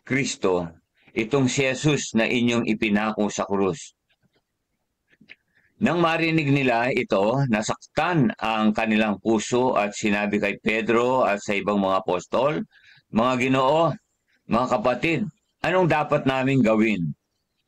Kristo, itong si Jesus na inyong ipinako sa krus. Nang marinig nila ito, nasaktan ang kanilang puso at sinabi kay Pedro at sa ibang mga apostol, "Mga Ginoo, mga kapatid, anong dapat naming gawin?"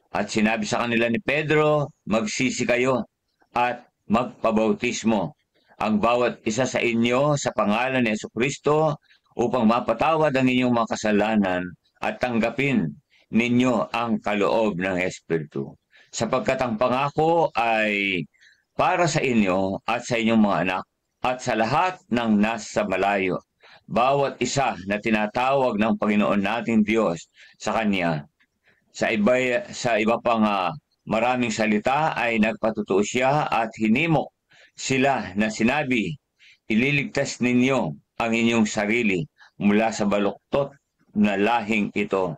At sinabi sa kanila ni Pedro, "Magsisi kayo at magpabautismo ang bawat isa sa inyo sa pangalan ni Jesucristo upang mapatawad ang inyong mga kasalanan at tanggapin ninyo ang kaloob ng Espiritu. Sapagkat ang pangako ay para sa inyo at sa inyong mga anak at sa lahat ng nasa malayo, bawat isa na tinatawag ng Panginoon nating Diyos sa Kanya." Sa iba pang maraming salita ay nagpatutuo siya at hinimok sila na sinabi, "Ililigtas ninyo ang inyong sarili mula sa baluktot na lahing ito."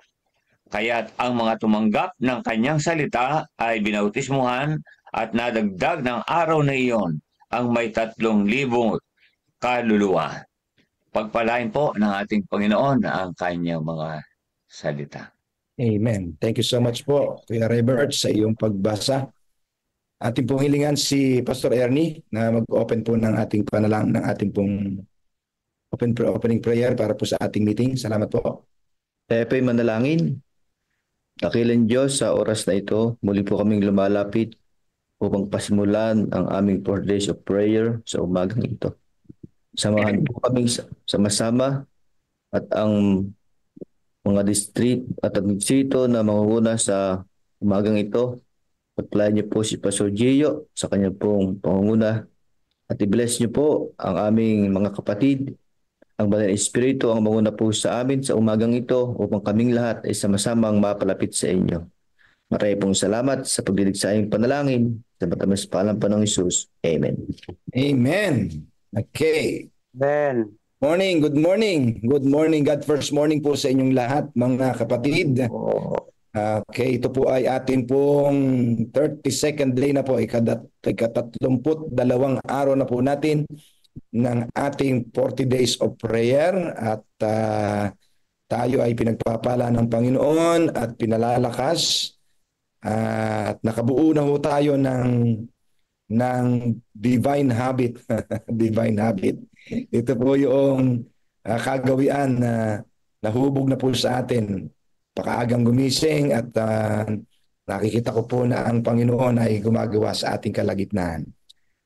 Kaya't ang mga tumanggap ng kanyang salita ay binautismuhan at nadagdag ng araw na iyon ang may 3,000 kaluluwa. Pagpalain po ng ating Panginoon ang kanyang mga salita. Amen. Thank you so much po, Kuya Robert, sa iyong pagbasa. Ating pong hilingan si Pastor Ernie na mag-open po ng ating ng ating pong opening prayer para po sa ating meeting. Salamat po. Tayo po'y manalangin. Dakilang Diyos, sa oras na ito, muli po kaming lumalapit upang pasimulan ang aming 4 days of prayer sa umagang ito. Samahan po kaming sama-sama at ang mga district at ang distrito na mangunguna sa umagang ito. Pagpalain niyo po si Pastor Gio sa kanya pong pangunguna at i-bless niyo po ang aming mga kapatid. Ang Banal na Espiritu ang manguna po sa amin sa umagang ito upang kaming lahat ay sama-samang mapalapit sa inyo. Maraming pong salamat sa pagdinig sa aming panalangin. Sa matamis paalam pa ng Jesus. Amen. Amen. Okay. Amen. Morning, good morning. Good morning, God first morning po sa inyong lahat, mga kapatid. Okay, ito po ay atin pong 32nd day na po, ika-32 araw na po natin ng ating 40 days of prayer at tayo ay pinagpapala ng Panginoon at pinalalakas at nakabuo na ho tayo ng divine habit. Divine habit. Ito po yung kagawian na nahubog na po sa atin. Pakaagang gumising at nakikita ko po na ang Panginoon ay gumagawa sa ating kalagitnaan.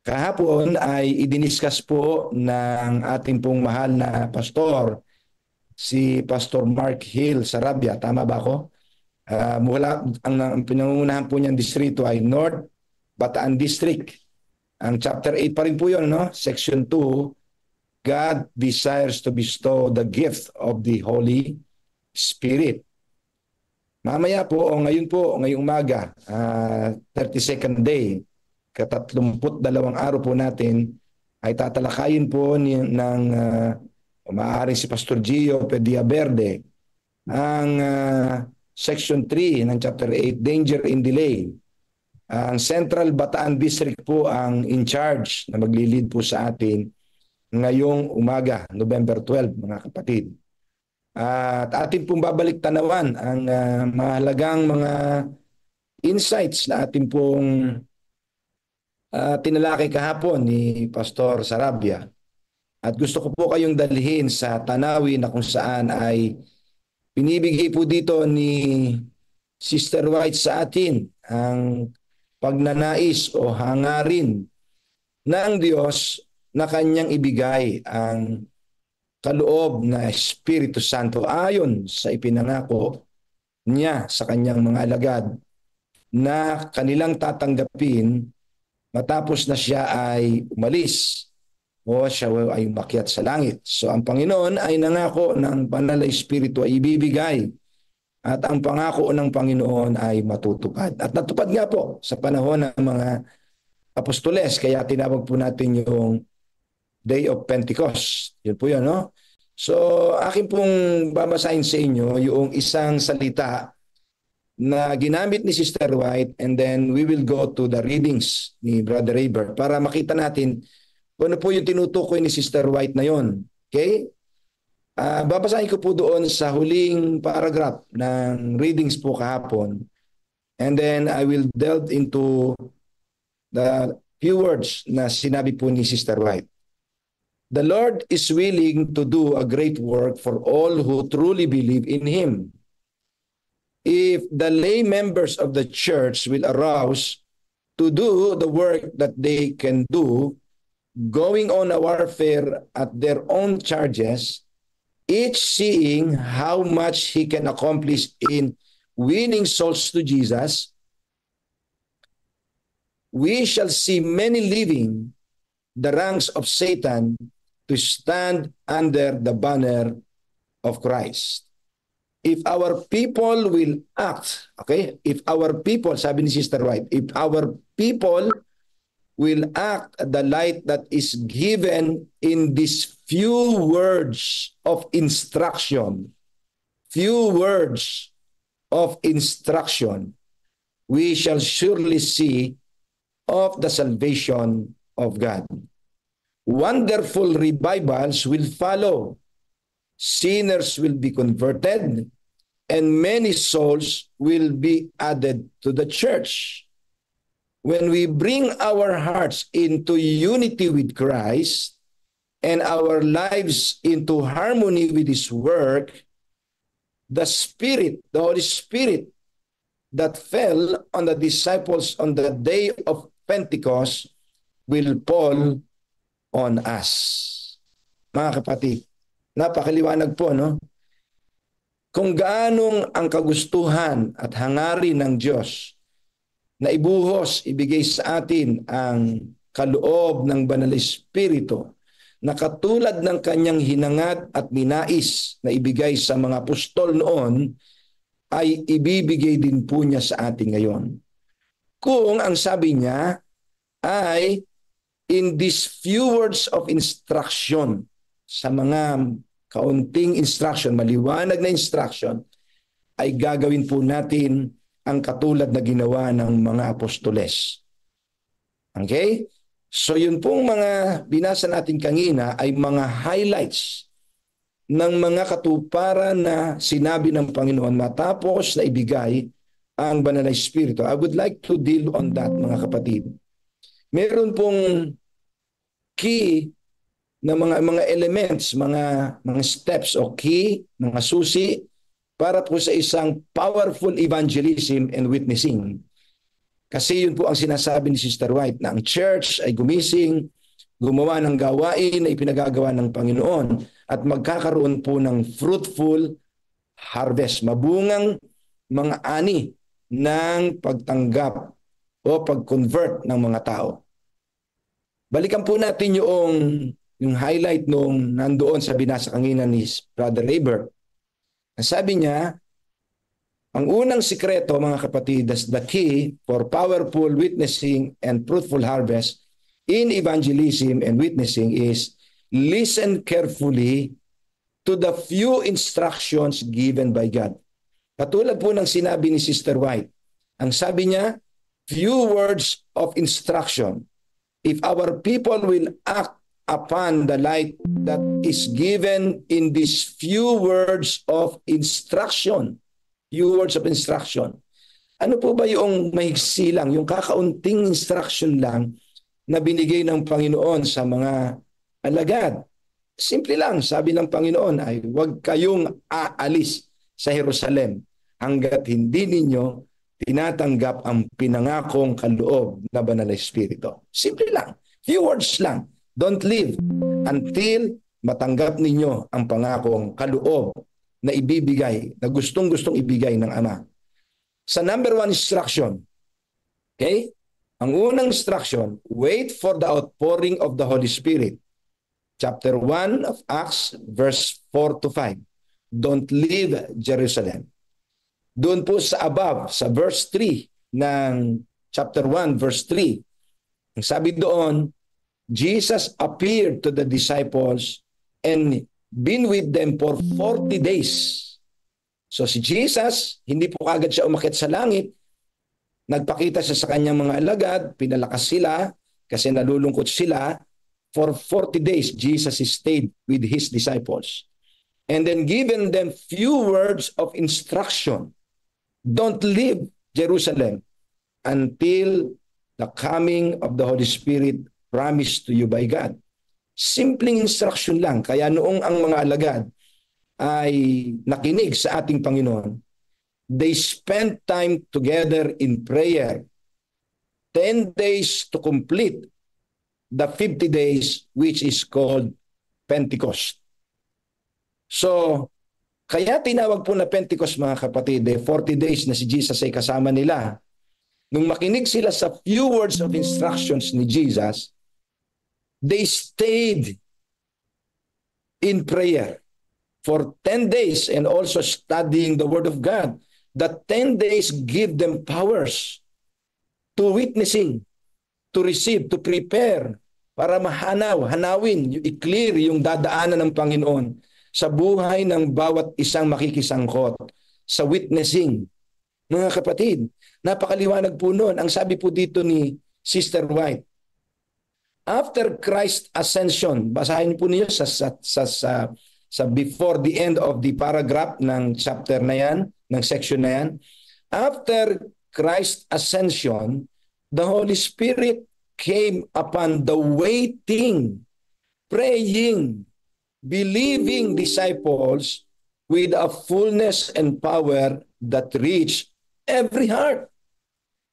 Kahapon ay idiniskas po ng ating pong mahal na pastor, si Pastor Mark Hill Sarabia. Tama ba ako? Mula ang pinangungunahan po niyang distrito ay North Bataan District. Ang chapter 8 pa rin po yun, no? Section 2, God desires to bestow the gift of the Holy Spirit. Mamaya po, ngayon po, ngayong umaga, 32nd day, ka-32 araw po natin, ay tatalakayin po ng maaaring si Pastor Gio Pedia Verde ang section 3 ng chapter 8, danger in delay. Ang Central Bataan District po ang in charge na maglilid po sa atin ngayong umaga, November 12, mga kapatid. At atin pong babalik tanawan ang mahalagang mga insights na atin pong tinalakay kahapon ni Pastor Sarabia. At gusto ko po kayong dalhin sa tanawin na kung saan ay pinibigay po dito ni Sister White sa atin ang pagnanais o hangarin ng Diyos na kanyang ibigay ang kaloob na Espiritu Santo ayon sa ipinangako niya sa kanyang mga alagad na kanilang tatanggapin matapos na siya ay umalis o siya ay umakyat sa langit. So ang Panginoon ay nangako ng banal na Espiritu ay ibibigay at ang pangako ng Panginoon ay matutupad. At natupad nga po sa panahon ng mga apostoles, kaya tinawag po natin yung Day of Pentecost. Yun po yun, no? So, akin pong babasahin sa inyo yung isang salita na ginamit ni Sister White, and then we will go to the readings ni Brother Raver para makita natin kung ano po yung tinutukoy ni Sister White na yon. Okay? Babasahin ko po doon sa huling paragraph ng readings po kahapon, and then I will delve into the few words na sinabi po ni Sister White. The Lord is willing to do a great work for all who truly believe in Him. If the lay members of the church will arouse to do the work that they can do, going on a warfare at their own charges, each seeing how much he can accomplish in winning souls to Jesus, we shall see many leaving the ranks of Satan to stand under the banner of Christ. If our people will act, okay? If our people, sabi ni Sister White, if our people will act the light that is given in these few words of instruction, we shall surely see of the salvation of God. Wonderful revivals will follow. Sinners will be converted, and many souls will be added to the church. When we bring our hearts into unity with Christ and our lives into harmony with His work, the Holy Spirit that fell on the disciples on the day of Pentecost will fall on us. Mga kapatid, napakaliwanag po, no? Kung gaanong ang kagustuhan at hangarin ng Diyos na ibuhos, ibigay sa atin ang kaloob ng Banal na Espiritu na katulad ng kanyang hinangad at ninais na ibigay sa mga apostol noon, ay ibibigay din po niya sa atin ngayon. Kung ang sabi niya ay in these few words of instruction, sa mga kaunting instruction, maliwanag na instruction, ay gagawin po natin ang katulad na ginawa ng mga apostoles. Okay? So yun pong mga binasa natin kanina ay mga highlights ng mga katuparan na sinabi ng Panginoon matapos na ibigay ang Banal na Espiritu. I would like to deal on that, mga kapatid. Meron pong key na mga elements, mga steps o key, mga susi para po sa isang powerful evangelism and witnessing. Kasi yun po ang sinasabi ni Sister White na ang church ay gumising, gumawa ng gawain na ipinagagawa ng Panginoon at magkakaroon po ng fruitful harvest, mabungang mga ani ng pagtanggap o pag-convert ng mga tao. Balikan po natin yung highlight nung nandoon sa binasa kanina ni Brother Raver. Sabi niya, ang unang sikreto, mga kapatid, that's the key for powerful witnessing and fruitful harvest in evangelism and witnessing is listen carefully to the few instructions given by God. Katulad po ng sinabi ni Sister White, ang sabi niya, few words of instruction. If our people will act upon the light that is given in these few words of instruction, ano po ba yung mahigsi lang, yung kakaunting instruction lang na binigay ng Panginoon sa mga alagad? Simple lang, sabi ng Panginoon ay huwag kayong aalis sa Jerusalem hanggat hindi ninyo tinatanggap ang pinangakong kaloob na Banal na Espiritu. Simple lang. Few words lang. Don't leave until matanggap ninyo ang pangakong kaloob na ibibigay, na gustong-gustong ibigay ng Ama. Sa number 1 instruction, okay? Ang unang instruction, wait for the outpouring of the Holy Spirit. Chapter 1 of Acts, verse 4 to 5. Don't leave Jerusalem. Doon po sa above, sa verse 3 ng chapter 1, verse 3, ang sabi doon, Jesus appeared to the disciples and been with them for 40 days. So si Jesus, hindi po kagad siya umakyat sa langit. Nagpakita siya sa kanyang mga alagad, pinalakas sila kasi nalulungkot sila. For 40 days, Jesus stayed with his disciples. And then given them few words of instruction. Don't leave Jerusalem until the coming of the Holy Spirit promised to you by God. Simpleng instruction lang. Kaya noong ang mga alagad ay nakinig sa ating Panginoon, they spent time together in prayer. 10 days to complete the 50 days which is called Pentecost. So, kaya tinawag po na Pentecost mga kapatid, 40 days na si Jesus ay kasama nila. Nung makinig sila sa few words of instructions ni Jesus, they stayed in prayer for 10 days and also studying the Word of God. The 10 days give them powers to witnessing, to receive, to prepare, para hanawin, i-clear yung dadaanan ng Panginoon sa buhay ng bawat isang makikisangkot sa witnessing. Mga kapatid, napakaliwanag po noon. Ang sabi po dito ni Sister White, after Christ's ascension, basahin po niyo sa before the end of the paragraph ng chapter na yan, ng section na yan, after Christ's ascension, the Holy Spirit came upon the waiting, praying, believing disciples with a fullness and power that reached every heart.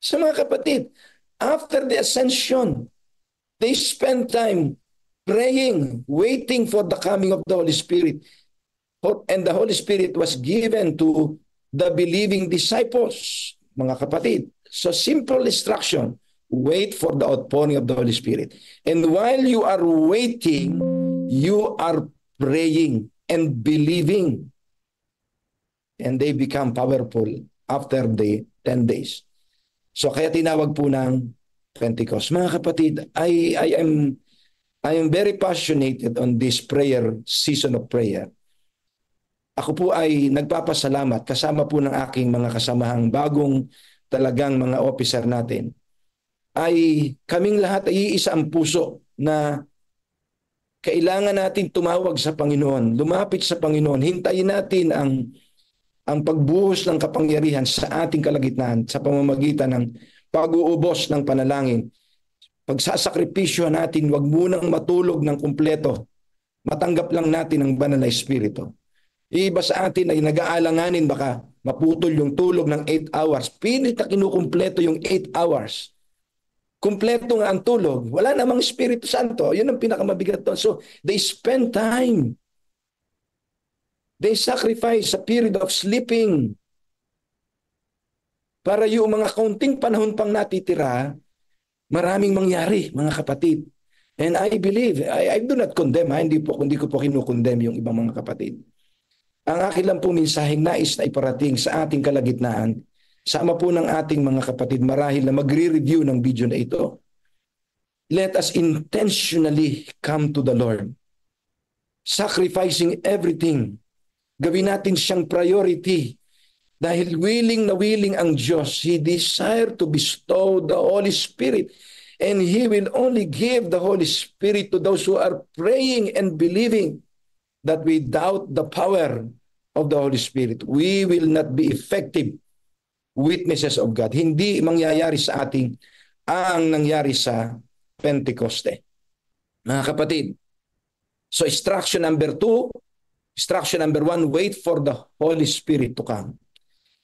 So mga kapatid, after the ascension, they spent time praying, waiting for the coming of the Holy Spirit. And the Holy Spirit was given to the believing disciples, mga kapatid. So simple instruction, wait for the outpouring of the Holy Spirit. And while you are waiting, you are praying and believing. And they become powerful after the 10 days. So kaya tinawag po ng Pentecost. Mga kapatid, I am very passionate on this prayer, season of prayer. Ako po ay nagpapasalamat kasama po ng aking mga kasamahang bagong talagang mga officer natin. Ay kaming lahat ay iisa ang puso na kailangan natin tumawag sa Panginoon, lumapit sa Panginoon, hintayin natin ang pagbuhos ng kapangyarihan sa ating kalagitnaan sa pamamagitan ng pag-uubos ng panalangin. Pagsasakripisyo natin, wag munang matulog ng kumpleto. Matanggap lang natin ang banal na Espiritu. Iba sa atin ay nag-aalanganin baka maputol yung tulog ng 8 hours. Pilit na kinukumpleto yung 8 hours. Kumpleto nga ang tulog. Wala namang Espiritu Santo. Yun ang pinakamabigat doon. So, they spend time. They sacrifice a period of sleeping. Para yung mga kaunting panahon pang natitira, maraming mangyari, mga kapatid. And I believe, I do not condemn, hindi ko po kinukondem yung ibang mga kapatid. Ang akin lang po mensaheng nais na iparating sa ating kalagitnaan, sama po ng ating mga kapatid marahil na magre-review ng video na ito. Let us intentionally come to the Lord. Sacrificing everything. Gawin natin siyang priority. Dahil willing na willing ang Diyos. He desired to bestow the Holy Spirit. And He will only give the Holy Spirit to those who are praying and believing that without the power of the Holy Spirit, we will not be effective witnesses of God. Hindi mangyayari sa ating ang nangyari sa Pentecoste. Mga kapatid, so instruction number 2, instruction number 1, wait for the Holy Spirit to come.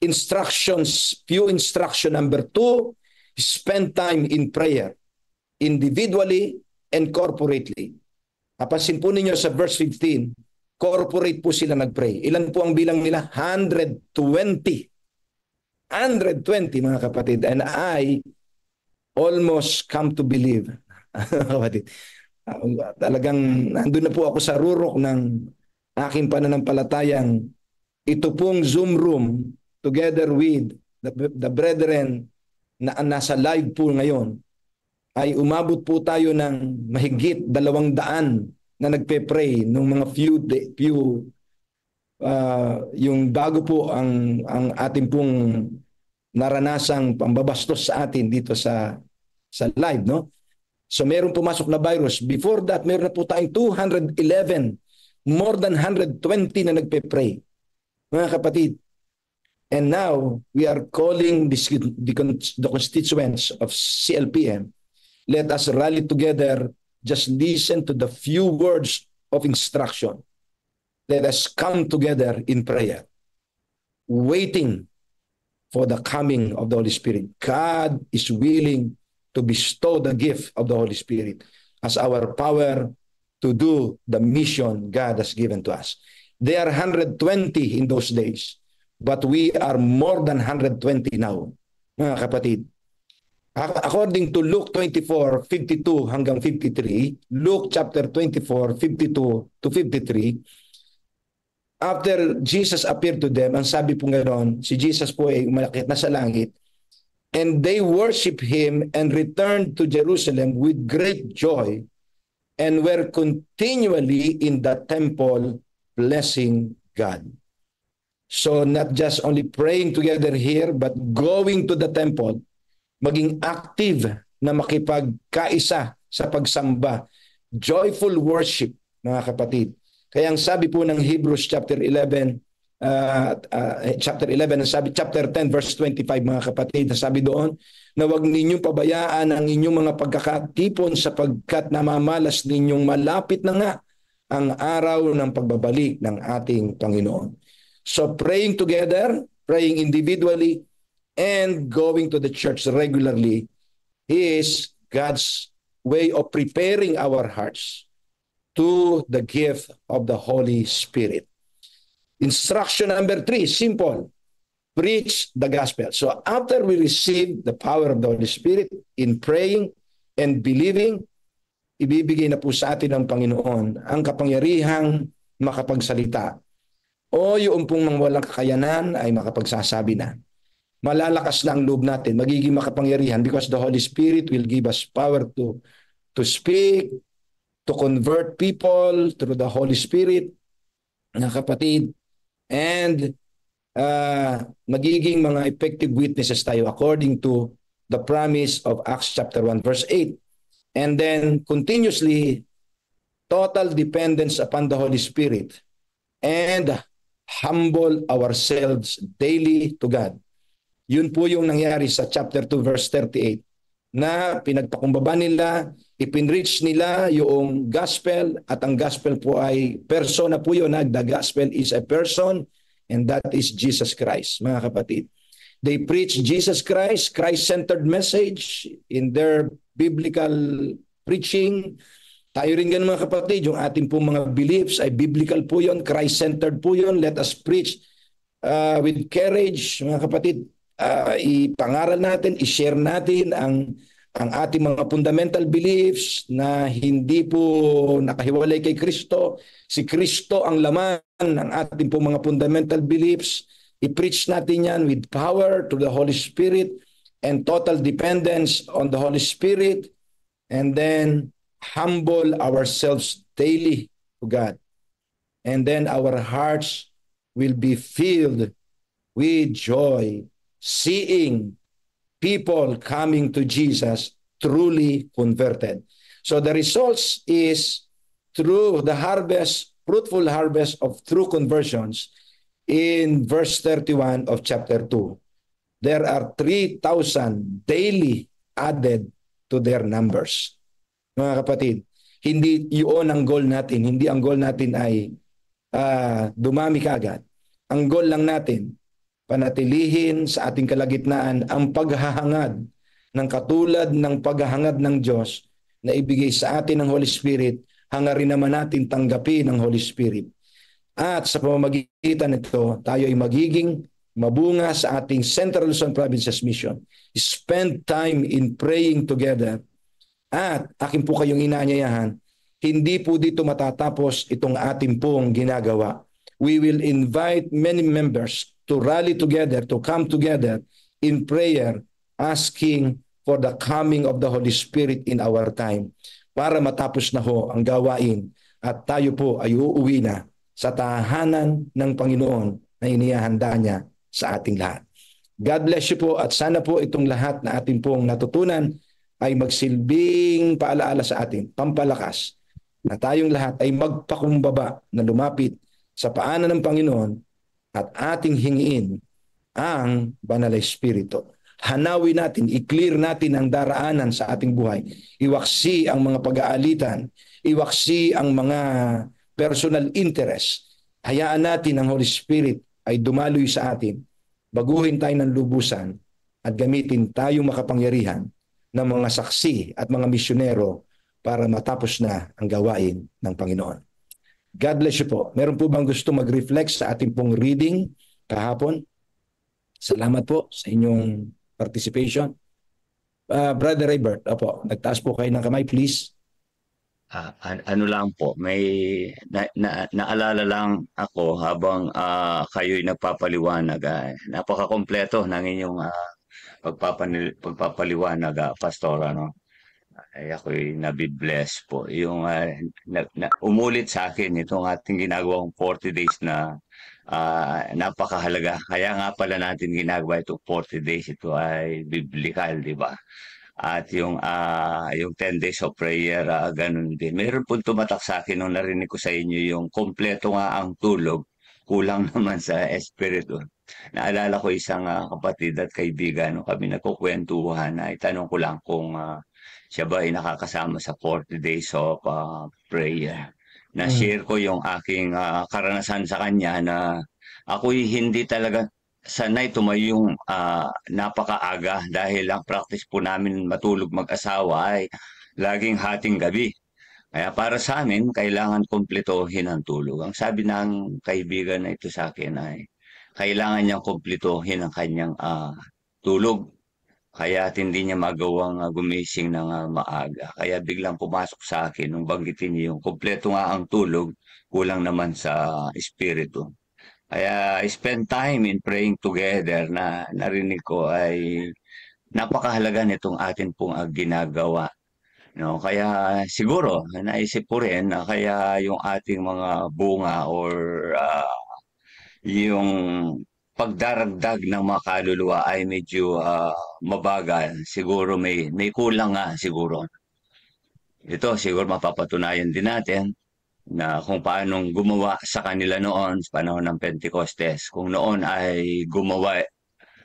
Few instruction number 2, spend time in prayer, individually and corporately. Napansin po ninyo sa verse 15, corporate po sila nagpray. Ilan po ang bilang nila? 120. 120 mga kapatid. And I almost come to believe. Kapatid, talagang nandun na po ako sa rurok ng aking pananampalatayang ito pong Zoom room together with the brethren na nasa live po ngayon, ay umabot po tayo ng mahigit 200 na nagpe-pray nung mga few yung bago po ang ating pong naranasang pambabastos sa atin dito sa live, no? So meron pumasok na virus. Before that, meron na po tayong 211, more than 120 na nagpe-pray. Mga kapatid, and now we are calling the constituents of CLPM. Let us rally together, just listen to the few words of instruction. Let us come together in prayer, waiting for the coming of the Holy Spirit. God is willing to bestow the gift of the Holy Spirit as our power to do the mission God has given to us. They are 120 in those days, but we are more than 120 now, mga kapatid. According to Luke 24:52 hanggang 53, Luke chapter 24:52 to 53, after Jesus appeared to them, ang sabi po ganoon, si Jesus po ay umalakit na sa langit, and they worship Him and returned to Jerusalem with great joy and were continually in the temple blessing God. So not just only praying together here, but going to the temple, maging active na makipagkaisa sa pagsamba. Joyful worship, mga kapatid. Kaya ang sabi po ng Hebrews chapter 11, chapter 10 verse 25, mga kapatid, sabi doon na huwag ninyong pabayaan ang inyong mga pagkakatipon sapagkat namamalas ninyong malapit na nga ang araw ng pagbabalik ng ating Panginoon. So praying together, praying individually, and going to the church regularly is God's way of preparing our hearts to the gift of the Holy Spirit. Instruction number 3, simple. Preach the gospel. So after we receive the power of the Holy Spirit in praying and believing, ibibigay na po sa atin ng Panginoon ang kapangyarihang makapagsalita. O yung pong mga walang kakayanan ay makapagsasabi na. Malalakas na ang loob natin, magiging makapangyarihan because the Holy Spirit will give us power to speak, to convert people through the Holy Spirit, na kapatid, and magiging mga effective witnesses tayo according to the promise of Acts chapter 1 verse 8. And then continuously, total dependence upon the Holy Spirit and humble ourselves daily to God. Yun po yung nangyari sa chapter 2 verse 38 na pinagpakumbaba nila, ipinreach nila yung gospel at ang gospel po ay persona po yun. The gospel is a person and that is Jesus Christ, mga kapatid. They preach Jesus Christ, Christ-centered message in their biblical preaching. Tayo rin ganun, mga kapatid, yung ating po mga beliefs ay biblical po yun, Christ-centered po yun. Let us preach with courage, mga kapatid. Ipangaral natin, i-share natin ang ating mga fundamental beliefs na hindi po nakahiwalay kay Kristo. Si Kristo ang laman ng ating po mga fundamental beliefs. I-preach natin yan with power to the Holy Spirit and total dependence on the Holy Spirit, and then humble ourselves daily to God. And then our hearts will be filled with joy, seeing people coming to Jesus truly converted. So the results is through the harvest, fruitful harvest of true conversions in verse 31 of chapter 2. There are 3,000 daily added to their numbers. Mga kapatid, hindi yun ang goal natin. Hindi ang goal natin ay dumami kaagad. Ang goal lang natin, panatilihin sa ating kalagitnaan ang paghahangad ng katulad ng paghahangad ng Diyos na ibigay sa atin ng Holy Spirit, hangarin naman natin tanggapin ng Holy Spirit. At sa pamamagitan nito, tayo ay magiging mabunga sa ating Central Luzon Province's mission. Spend time in praying together. At akin po kayong inaanyayahan, hindi po dito matatapos itong ating pong ginagawa. We will invite many members to rally together, to come together in prayer, asking for the coming of the Holy Spirit in our time para matapos na ho ang gawain at tayo po ay uuwi na sa tahanan ng Panginoon na inihahanda niya sa ating lahat. God bless you po at sana po itong lahat na ating pong natutunan ay magsilbing paalaala sa atin, pampalakas, na tayong lahat ay magpakumbaba na lumapit sa paanan ng Panginoon at ating hingiin ang Banal na Espiritu. Hanawin natin, i-clear natin ang daraanan sa ating buhay. Iwaksi ang mga pag-aalitan, iwaksi ang mga personal interest. Hayaan natin ang Holy Spirit ay dumaloy sa atin. Baguhin tayo ng lubusan at gamitin tayong makapangyarihan ng mga saksi at mga misyonero para matapos na ang gawain ng Panginoon. God bless you po. Meron po bang gusto mag-reflect sa ating pong reading kahapon? Salamat po sa inyong participation. Brother Raybert, opo, nagtaas po kayo ng kamay, please. Ano lang po, may naalala lang ako habang kayo'y nagpapaliwanag. Napakakompleto ng inyong pagpapaliwanag, Pastor. Ano? Ay ako'y nabibless po. Yung umulit sa akin itong ating ginagawang 40 days na napakahalaga. Kaya nga pala natin ginagawa itong 40 days. Ito ay biblical, di ba? At yung 10 days of prayer, ganun din. Meron po tumatak sa akin nung narinig ko sa inyo yung kompleto nga ang tulog, kulang naman sa espiritu. Naalala ko isang kapatid at kaibigan nung kami nagkukwentuhan na itanong ko lang kung siya ba ay nakakasama sa 40 days of prayer. Na-share ko yung aking karanasan sa kanya na ako'y hindi talaga sanay tumayong napakaaga dahil ang practice po namin matulog mag-asawa ay laging hating gabi. Kaya para sa amin, kailangan kumpletohin ang tulog. Ang sabi ng kaibigan na ito sa akin ay kailangan niyang kumpletohin ang kanyang tulog. Kaya hindi niya magawang gumising ng maaga. Kaya biglang pumasok sa akin nung banggitin niyo yung kumpleto nga ang tulog, kulang naman sa espiritu. Kaya spend time in praying together na narinig ko ay napakahalaga nitong atin pong ginagawa. No? Kaya siguro, naisip ko rin na kaya yung ating mga bunga or yung pagdaragdag ng mga kaluluwa ay medyo mabagal. Siguro may kulang nga siguro. Ito siguro mapapatunayan din natin na kung paanong gumawa sa kanila noon sa panahon ng Pentecostes. Kung noon ay gumawa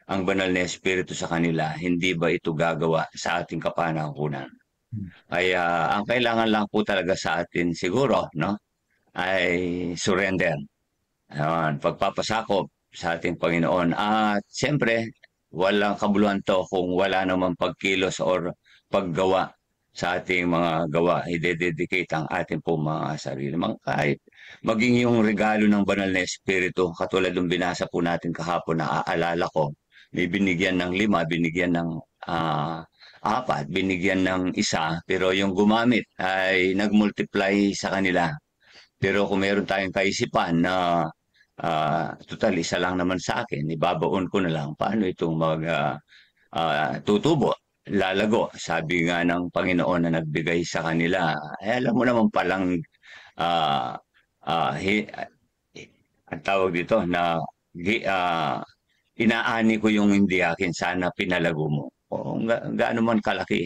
ang Banal na Espiritu sa kanila, hindi ba ito gagawa sa ating kapanahunan? Kaya ang kailangan lang po talaga sa atin siguro, no, ay surrender. Pagpapasakop sa ating Panginoon. At siyempre, walang kabuluhan to kung wala namang pagkilos or paggawa sa ating mga gawa. I-dedicate ang ating po mga sarili. Kahit maging yung regalo ng Banal na Espiritu, katulad ng binasa po natin kahapon, naaalala ko, may binigyan ng 5, binigyan ng 4, binigyan ng 1, pero yung gumamit ay nag-multiply sa kanila. Pero kung meron tayong kaisipan na total, 1 lang naman sa akin, ibabaon ko na lang. Paano itong tutubo, lalago? Sabi nga ng Panginoon na nagbigay sa kanila. Alam mo naman palang ang tawag dito na inaani ko yung hindi akin, sana pinalago mo. O gaano man kalaki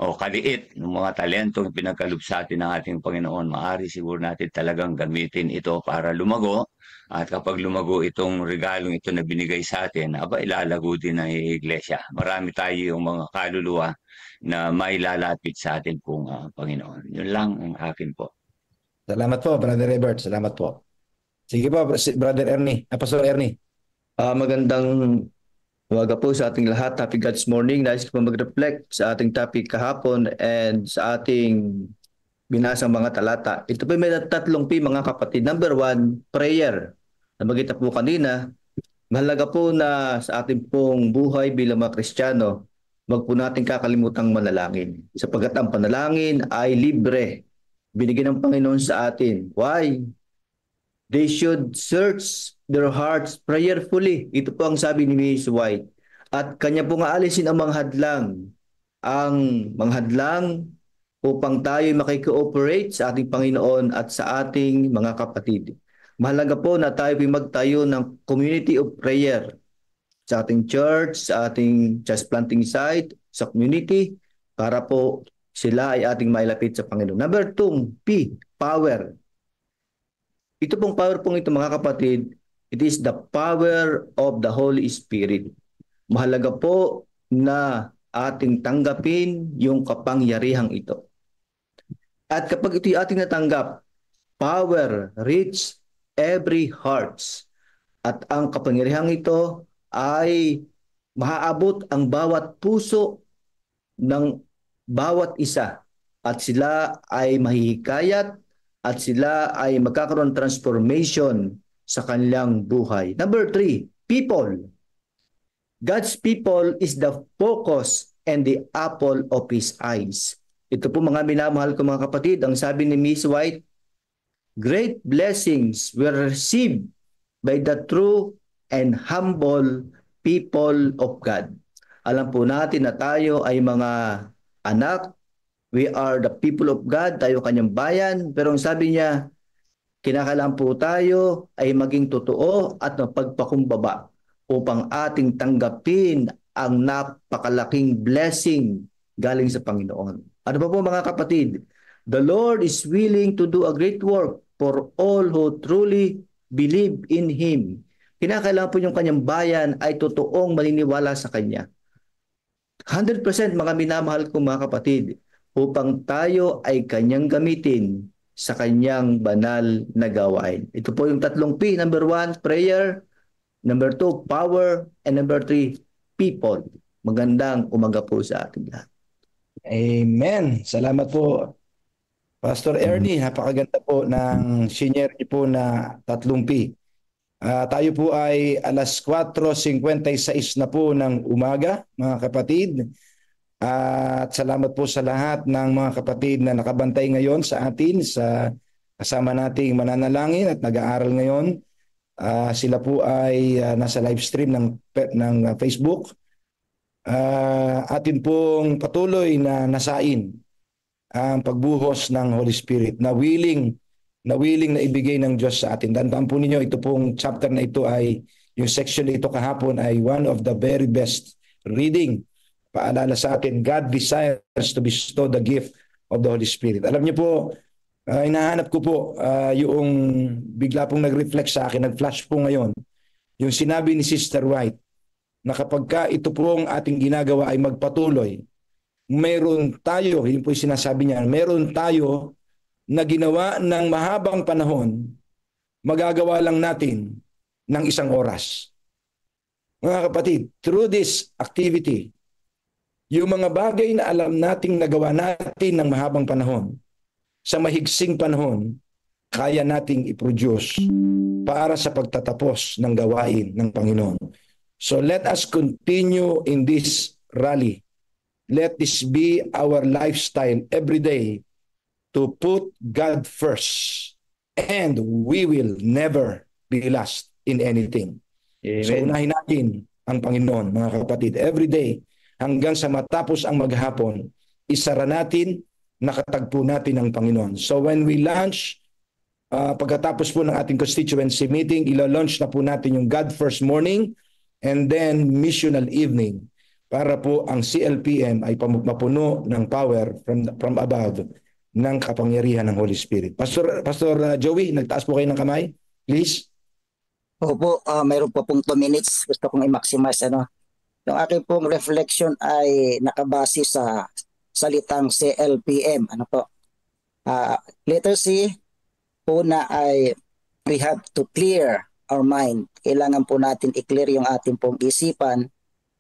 o kaliit ng mga talentong pinagkaloob sa atin ng ating Panginoon, maaari siguro natin talagang gamitin ito para lumago. At kapag lumago itong regalong ito na binigay sa atin, ilalago din ng iglesia. Marami tayo yung mga kaluluwa na mailalapit sa atin pong Panginoon. Yun lang ang akin po. Salamat po, Brother Robert. Salamat po. Sige po, Brother Ernie. Pastor Ernie. Magandang umaga po sa ating lahat. Happy God's morning. Nais ko mag-reflect sa ating topic kahapon and sa ating binasang mga talata. Ito po may 3 P, mga kapatid. Number 1, prayer. Nabagita po kanina, mahalaga po na sa ating pong buhay bilang mga Kristiyano, wag po natin kakalimutang manalangin. Sapagkat ang panalangin ay libre. Binigyan ng Panginoon sa atin. Why? They should search their hearts prayerfully. Ito po ang sabi ni Miss White. At kanya pong aalisin ang mga hadlang upang tayo makikooperate sa ating Panginoon at sa ating mga kapatid. Mahalaga po na tayo magtayo ng community of prayer sa ating church, sa ating church planting site, sa community, para po sila ay ating mailapit sa Panginoon. Number 2, P, power. Ito pong power pong ito mga kapatid, it is the power of the Holy Spirit. Mahalaga po na ating tanggapin yung kapangyarihang ito. At kapag ito'y ating natanggap, power reach every hearts. At ang kapangyarihang ito ay maaabot ang bawat puso ng bawat isa. At sila ay mahihikayat at sila ay magkakaroon transformation sa kanilang buhay. Number 3, people. God's people is the focus and the apple of His eyes. Ito po mga minamahal ko mga kapatid, ang sabi ni Miss White, great blessings were received by the true and humble people of God. Alam po natin na tayo ay mga anak. We are the people of God, tayo kanyang bayan. Pero ang sabi niya, kinakailangan po tayo ay maging totoo at mapagpakumbaba upang ating tanggapin ang napakalaking blessing galing sa Panginoon. Ano ba po mga kapatid? The Lord is willing to do a great work for all who truly believe in Him. Kinakailangan po yung kanyang bayan ay totoong maniniwala sa Kanya. 100% mga minamahal ko mga kapatid, upang tayo ay kanyang gamitin sa kanyang banal na gawain. Ito po yung 3 P. Number 1, prayer. Number 2, power. And number 3, people. Magandang umaga po sa ating lahat. Amen. Salamat po, Pastor Ernie. Napakaganda po ng senior po na 3 P. Tayo po ay alas 4:56 na po ng umaga, mga kapatid. At salamat po sa lahat ng mga kapatid na nakabantay ngayon sa atin, sa kasama nating mananalangin at nag-aaral ngayon. Sila po ay nasa live stream ng Facebook. Atin pong patuloy na nasain ang pagbuhos ng Holy Spirit na willing na ibigay ng Diyos sa atin. Tandaan po ninyo, ito pong chapter na ito ay, yung section na ito kahapon ay one of the very best reading. Paalala sa atin, God desires to bestow the gift of the Holy Spirit. Alam niyo po, hinahanap ko po yung bigla pong nag-reflect sa akin, nag-flash po ngayon, yung sinabi ni Sister White, na kapag ka ito po ang ating ginagawa ay magpatuloy, meron tayo, yun po yung sinasabi niya, meron tayo na ginawa ng mahabang panahon, magagawa lang natin ng 1 oras. Mga kapatid, through this activity, yung mga bagay na alam nating nagawa natin ng mahabang panahon, sa mahigsing panahon, kaya nating i-produce para sa pagtatapos ng gawain ng Panginoon. So let us continue in this rally. Let this be our lifestyle every day to put God first. And we will never be lost in anything. Amen. So unahin natin ang Panginoon, mga kapatid, every day, hanggang sa matapos ang maghapon, isara natin, nakatagpo natin ang Panginoon. So when we launch, pagkatapos po ng ating constituency meeting, ilo-launch na po natin yung God First Morning and then missional evening para po ang CLPM ay mapuno ng power from above ng kapangyarihan ng Holy Spirit. Pastor Joey, nagtaas po kayo ng kamay, please. Opo, mayroon po pong 2 minutes. Gusto kong i-maximize yung aking pong reflection ay nakabase sa salitang CLPM. Letter C, una ay we have to clear our mind. Kailangan po natin i-clear yung ating pong isipan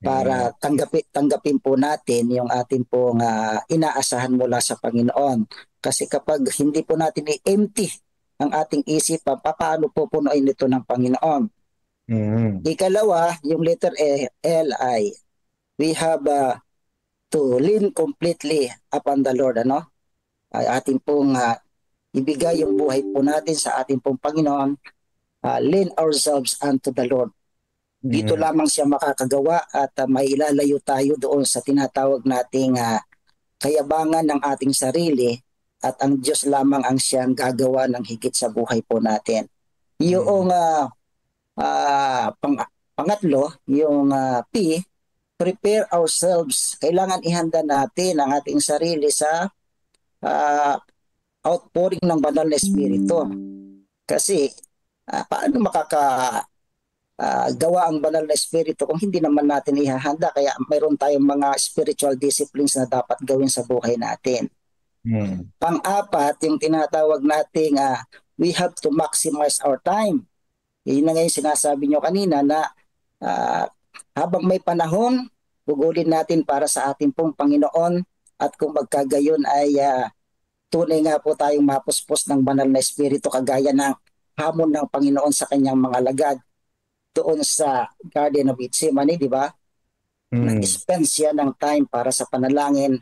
para tanggapin po natin yung ating pong inaasahan mula sa Panginoon. Kasi kapag hindi po natin i-empty ang ating isipan, paano po punuin ito ng Panginoon? Ikalawa, yung letter L ay we have to lean completely upon the Lord. Ay ating pong ibigay yung buhay po natin sa ating pong Panginoon lend ourselves unto the Lord. Dito lamang siya makakagawa at may ilalayo tayo doon sa tinatawag nating kayabangan ng ating sarili at ang Diyos lamang ang siyang gagawa ng higit sa buhay po natin. Yung pangatlo, yung P, prepare ourselves. Kailangan ihanda natin ang ating sarili sa outpouring ng banal na Espiritu. Kasi paano gawa ang banal na Espiritu kung hindi naman natin ihahanda? Kaya mayroon tayong mga spiritual disciplines na dapat gawin sa buhay natin. Pang-apat, yung tinatawag nating we have to maximize our time. Yun na ngayon sinasabi nyo kanina na habang may panahon, gugulin natin para sa ating pong Panginoon at kung magkagayon ay tunay nga po tayong mapuspos ng banal na Espiritu kagaya ng hamon ng Panginoon sa kanyang mga alagad doon sa Garden of Gethsemane, di ba? Nag-spend siya ng time para sa panalangin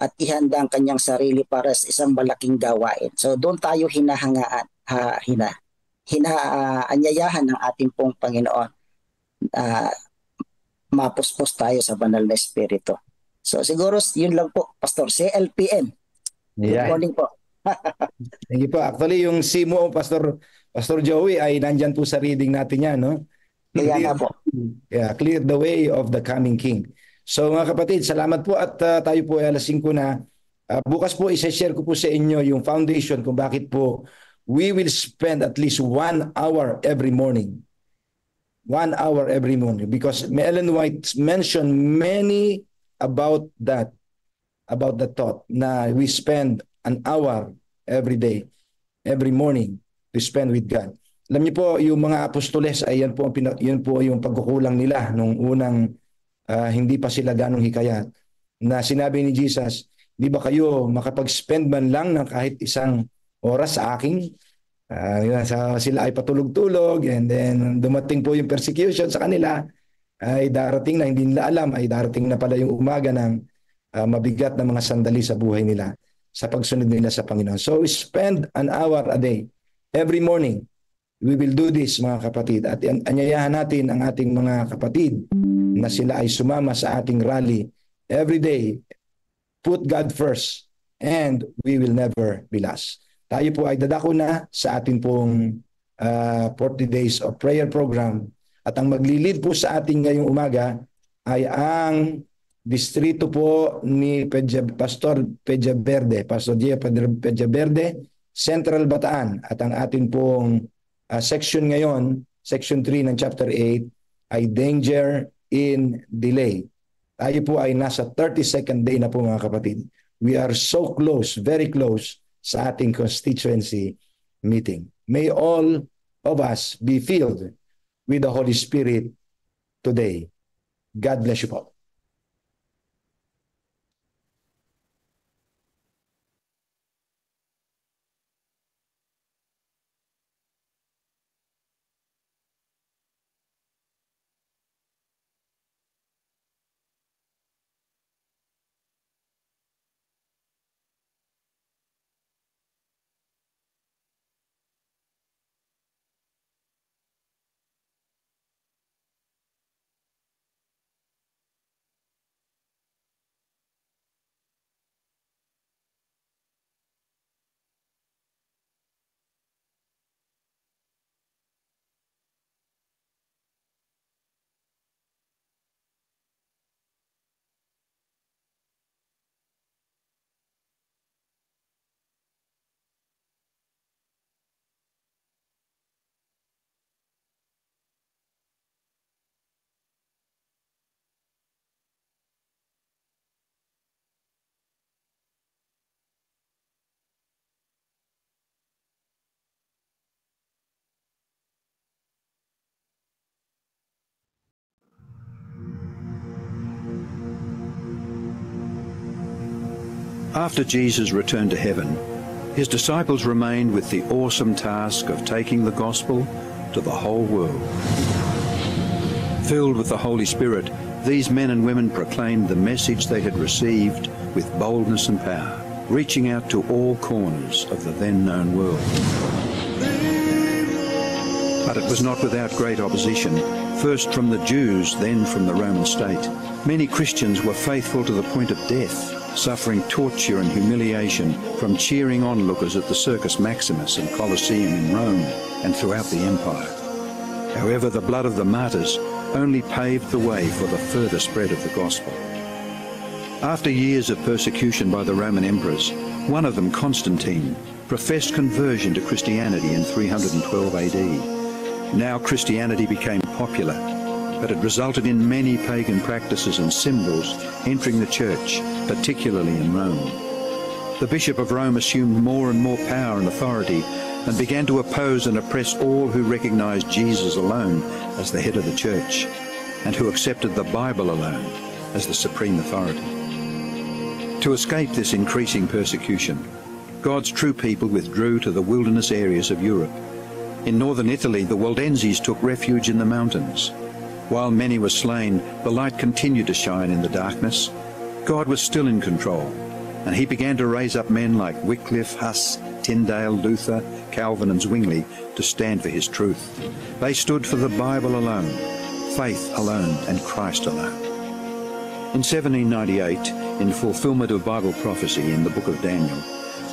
at ihanda ang kanyang sarili para sa isang malaking gawain. So doon tayo anyayahan ng ating pong Panginoon. Mapuspos tayo sa banal na Espiritu. So siguro yun lang po, Pastor. CLPN. Good morning po. Thank you po. Actually, yung C mo, Pastor Joey, ay nandyan po sa reading natin yan, no? Kaya nga po. Yeah, clear the way of the coming King. So mga kapatid, salamat po at tayo po ay alas 5 na. Bukas po isa-share ko po sa inyo yung foundation kung bakit po we will spend at least 1 hour every morning. 1 hour every morning. Because Ellen White mentioned many about the thought na we spend an hour every day, every morning to spend with God. Alam niyo po, yung mga apostoles ay yun po yung pagkukulang nila nung unang hindi pa sila ganong hikayat. Na sinabi ni Jesus, di ba kayo makapag-spend man lang ng kahit isang oras sa akin? Sila ay patulog-tulog and then dumating po yung persecution sa kanila, ay darating na hindi nila alam, ay darating na pala yung umaga ng mabigat na mga sandali sa buhay nila sa pagsunod nila sa Panginoon. So spend an hour a day every morning. We will do this, mga kapatid, at anyayahan natin ang ating mga kapatid na sila ay sumama sa ating rally every day. Put God first and we will never be last. Tayo po ay dadako na sa ating pong 40 days of prayer program at ang maglilid po sa ating ngayong umaga ay ang distrito po ni Pastor Peja Verde, Pastor Gia Peja Verde, Central Bataan, at ang ating pong section ngayon, section 3 ng chapter 8 ay danger in delay. Tayo po ay nasa 32nd day na po, mga kapatid. We are so close, very close sa ating constituency meeting. May all of us be filled with the Holy Spirit today. God bless you po. After Jesus returned to heaven, his disciples remained with the awesome task of taking the gospel to the whole world. Filled with the Holy Spirit, these men and women proclaimed the message they had received with boldness and power, reaching out to all corners of the then known world. But it was not without great opposition, first from the Jews, then from the Roman state. Many Christians were faithful to the point of death, suffering torture and humiliation from cheering onlookers at the Circus Maximus and Colosseum in Rome and throughout the empire. However, the blood of the martyrs only paved the way for the further spread of the gospel. After years of persecution by the Roman emperors, one of them, Constantine, professed conversion to Christianity in 312 AD. Now Christianity became popular, but it resulted in many pagan practices and symbols entering the church, particularly in Rome. The Bishop of Rome assumed more and more power and authority and began to oppose and oppress all who recognized Jesus alone as the head of the church and who accepted the Bible alone as the supreme authority. To escape this increasing persecution, God's true people withdrew to the wilderness areas of Europe. In northern Italy, the Waldenses took refuge in the mountains. While many were slain, the light continued to shine in the darkness. God was still in control, and he began to raise up men like Wycliffe, Huss, Tyndale, Luther, Calvin and Zwingli to stand for his truth. They stood for the Bible alone, faith alone, and Christ alone. In 1798, in fulfillment of Bible prophecy in the book of Daniel,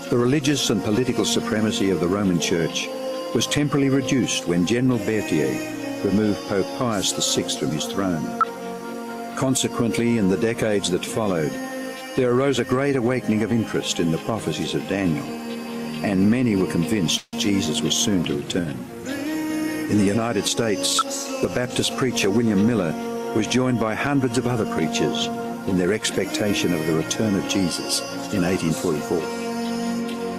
the religious and political supremacy of the Roman Church was temporarily reduced when General Berthier removed Pope Pius VI from his throne. Consequently, in the decades that followed, there arose a great awakening of interest in the prophecies of Daniel, and many were convinced Jesus was soon to return. In the United States, the Baptist preacher William Miller was joined by hundreds of other preachers in their expectation of the return of Jesus in 1844.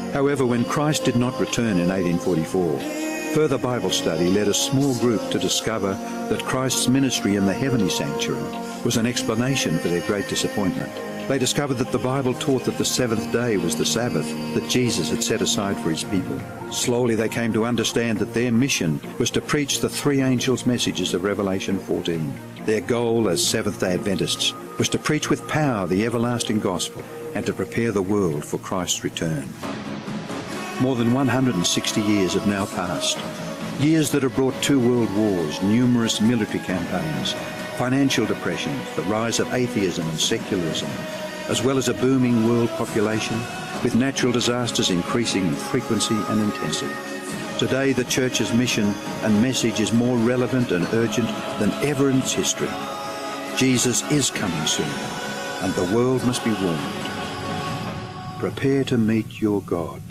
However, when Christ did not return in 1844, further Bible study led a small group to discover that Christ's ministry in the heavenly sanctuary was an explanation for their great disappointment. They discovered that the Bible taught that the seventh day was the Sabbath that Jesus had set aside for his people. Slowly they came to understand that their mission was to preach the three angels' messages of Revelation 14. Their goal as Seventh-day Adventists was to preach with power the everlasting gospel and to prepare the world for Christ's return. More than 160 years have now passed, years that have brought 2 world wars, numerous military campaigns, financial depression, the rise of atheism and secularism, as well as a booming world population, with natural disasters increasing in frequency and intensity. Today, the Church's mission and message is more relevant and urgent than ever in its history. Jesus is coming soon, and the world must be warned. Prepare to meet your God.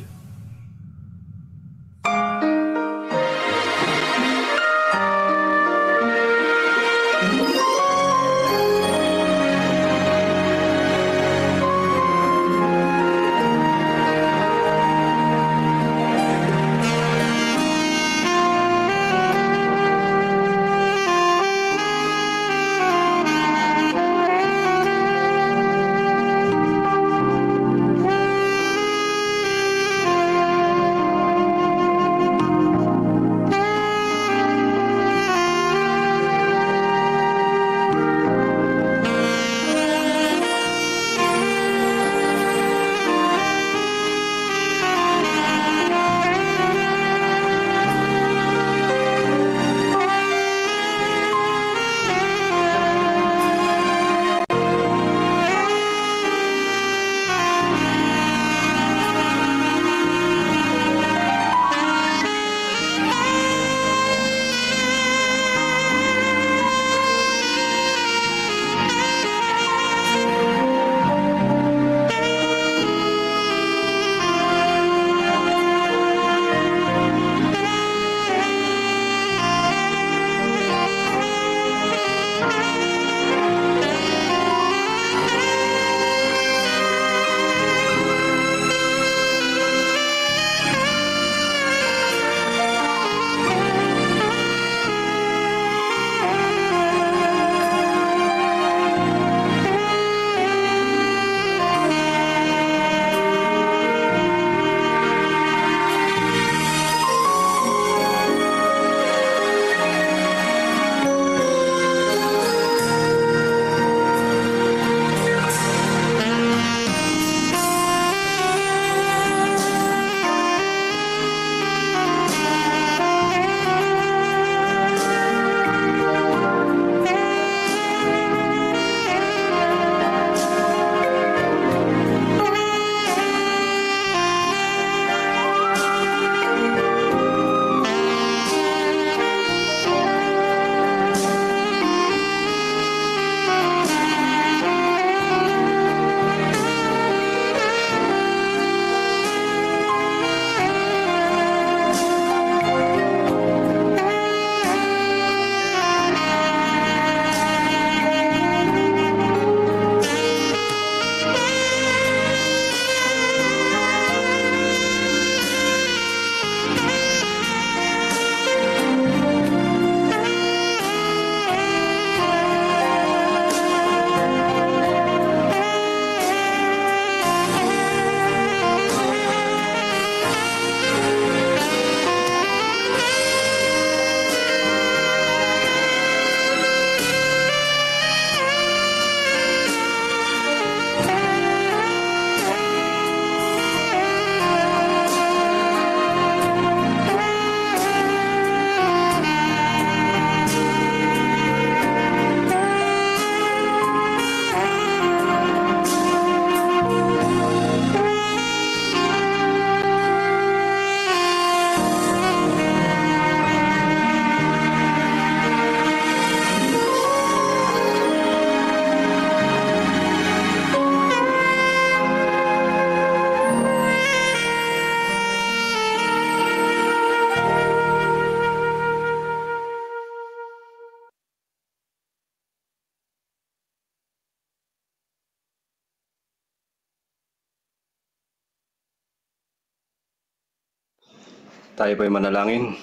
Tayo po'y manalangin.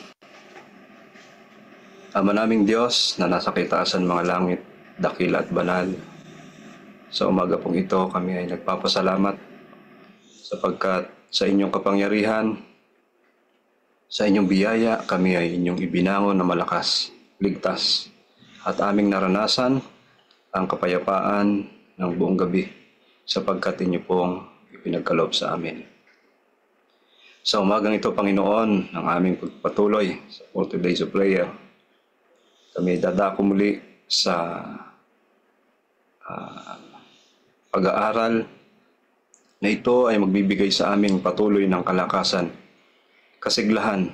Ama naming Diyos na nasa kitaasan mga langit, dakila at banal. Sa umaga pong ito, kami ay nagpapasalamat sapagkat sa inyong kapangyarihan, sa inyong biyaya, kami ay inyong ibinangon na malakas, ligtas, at aming naranasan ang kapayapaan ng buong gabi sapagkat inyo pong ipinagkaloob sa amin. Sa umagang ito, Panginoon, ang aming pagpatuloy sa 40 Days of Prayer, kami dadako muli sa pag-aaral na ito ay magbibigay sa aming patuloy ng kalakasan, kasiglahan,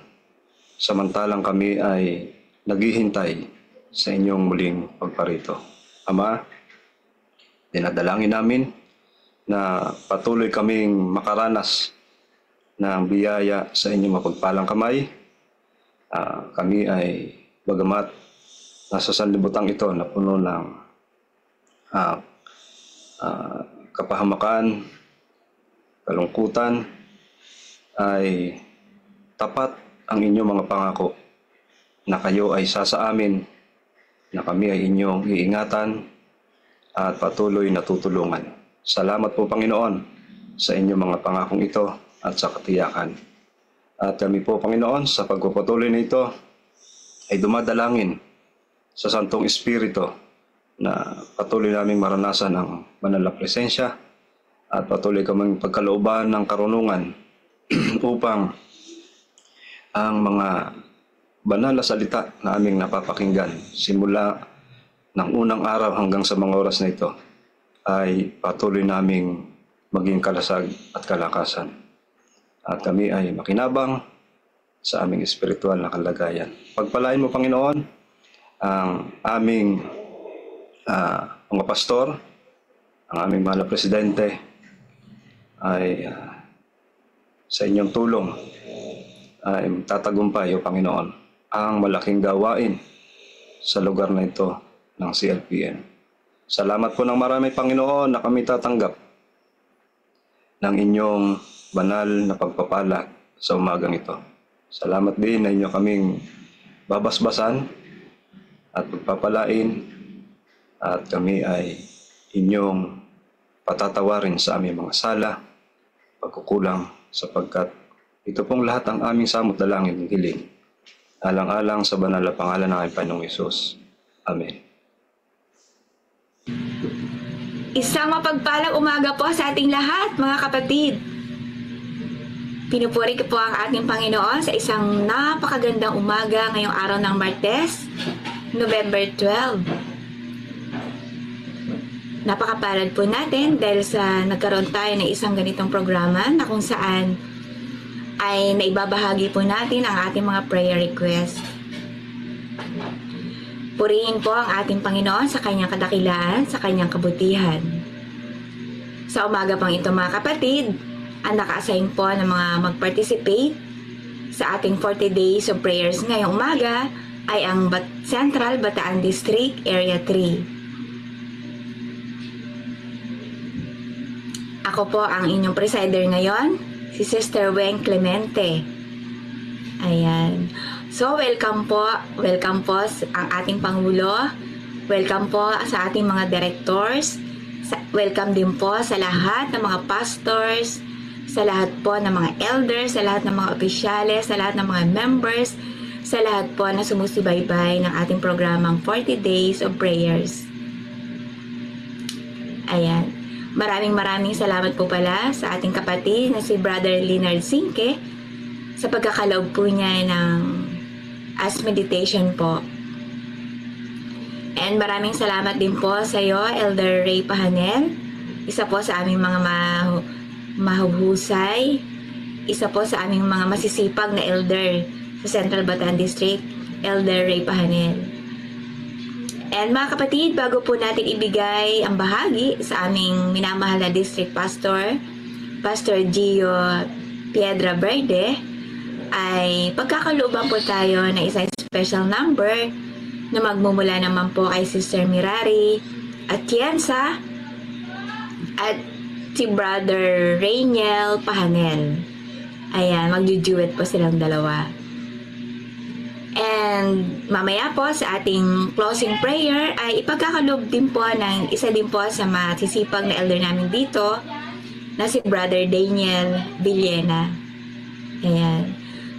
samantalang kami ay naghihintay sa inyong muling pagparito. Ama, dinadalangin namin na patuloy kaming makaranas ng biyaya sa inyong mapagpalang kamay. Kami ay bagamat nasa sanlibutan ito na puno ng kapahamakan, kalungkutan, ay tapat ang inyong mga pangako na kayo ay sasa amin, na kami ay inyong iingatan at patuloy na tutulungan. Salamat po, Panginoon, sa inyong mga pangakong ito at sa katiyakan. At kami po, Panginoon, sa pagpapatuloy na ito ay dumadalangin sa Santong Espiritu na patuloy naming maranasan ang banal na presensya at patuloy kaming pagkalooban ng karunungan upang ang mga banal na salita na aming napapakinggan simula ng unang araw hanggang sa mga oras na ito ay patuloy naming maging kalasag at kalakasan. At kami ay makinabang sa aming espiritual na kalagayan. Pagpalain mo, Panginoon, ang aming mga pastor, ang aming mahal na presidente, ay sa inyong tulong ay tatagumpay, O Panginoon, ang malaking gawain sa lugar na ito ng CLPN. Salamat po ng marami, Panginoon, na kami tatanggap ng inyong banal na pagpapala sa umagang ito. Salamat din na inyo kaming babasbasan at pagpapalain at kami ay inyong patatawarin sa aming mga sala, pagkukulang, sapagkat ito pong lahat ang aming samot dalangin ng hiling. Alang-alang sa banal na pangalan ng aming Panginoong Hesus. Amen. Isang mapagpalang umaga po sa ating lahat, mga kapatid. Pinupuri ko po ang ating Panginoon sa isang napakagandang umaga ngayong araw ng Martes, November 12. Napakapalad po natin dahil sa nagkaroon tayo ng isang ganitong programa na kung saan ay naibabahagi po natin ang ating mga prayer request. Purihin po ang ating Panginoon sa kanyang kadakilaan, sa kanyang kabutihan. Sa umaga pang ito, mga kapatid, ang naka-assign po ng mga mag-participate sa ating 40 Days of Prayers ngayong umaga ay ang Central Bataan District Area 3. Ako po ang inyong presider ngayon, si Sister Weng Clemente. Ayan. So, welcome po ang ating Pangulo. Welcome po sa ating mga directors. Welcome din po sa lahat ng mga pastors, sa lahat po ng mga elders, sa lahat ng mga opisyales, sa lahat ng mga members, sa lahat po na sumusubaybay ng ating programang 40 Days of Prayers. Ayan. Maraming salamat po pala sa ating kapatid na si Brother Leonard Sinke sa pagkakaloob po niya ng as meditation po. And maraming salamat din po sa iyo, Elder Ray Pahanel. Isa po sa aming mga mahuhusay. Isa po sa aming mga masisipag na elder sa Central Bataan District, Elder Ray Pahanel. And mga kapatid, bago po natin ibigay ang bahagi sa aming minamahal na District Pastor, Pastor Gio Piedra Verde, ay pagkakalooban po tayo na isang special number na magmumula naman po kay Sister Mirari Atienza at si Brother Rainiel Pahanel. Ayan, magjujuwet po silang dalawa. And mamaya po sa ating closing prayer ay ipagkakalob din po ng isa din po sa masisipag na elder namin dito na si Brother Daniel Villena. Ayan.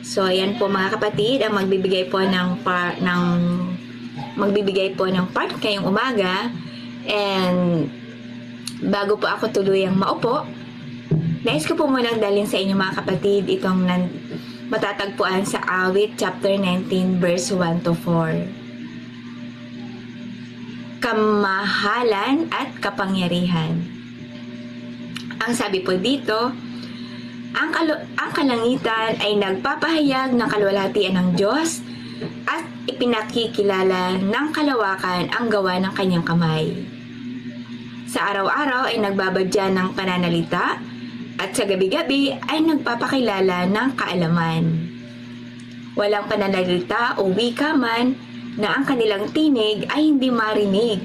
So ayan po mga kapatid ang magbibigay po ng part ngayong umaga. And bago po ako tuluyang maupo, nais ko po munang dalhin sa inyo mga kapatid itong matatagpuan sa Awit chapter 19 verse 1 to 4. Kamahalan at kapangyarihan. Ang sabi po dito, ang kalangitan ay nagpapahayag ng kalwalhatian ng Diyos at ipinakikilala ng kalawakan ang gawa ng kanyang kamay. Sa araw-araw ay nagbabadya ng pananalita at sa gabi-gabi ay nagpapakilala ng kaalaman. Walang pananalita o wika man na ang kanilang tinig ay hindi marinig.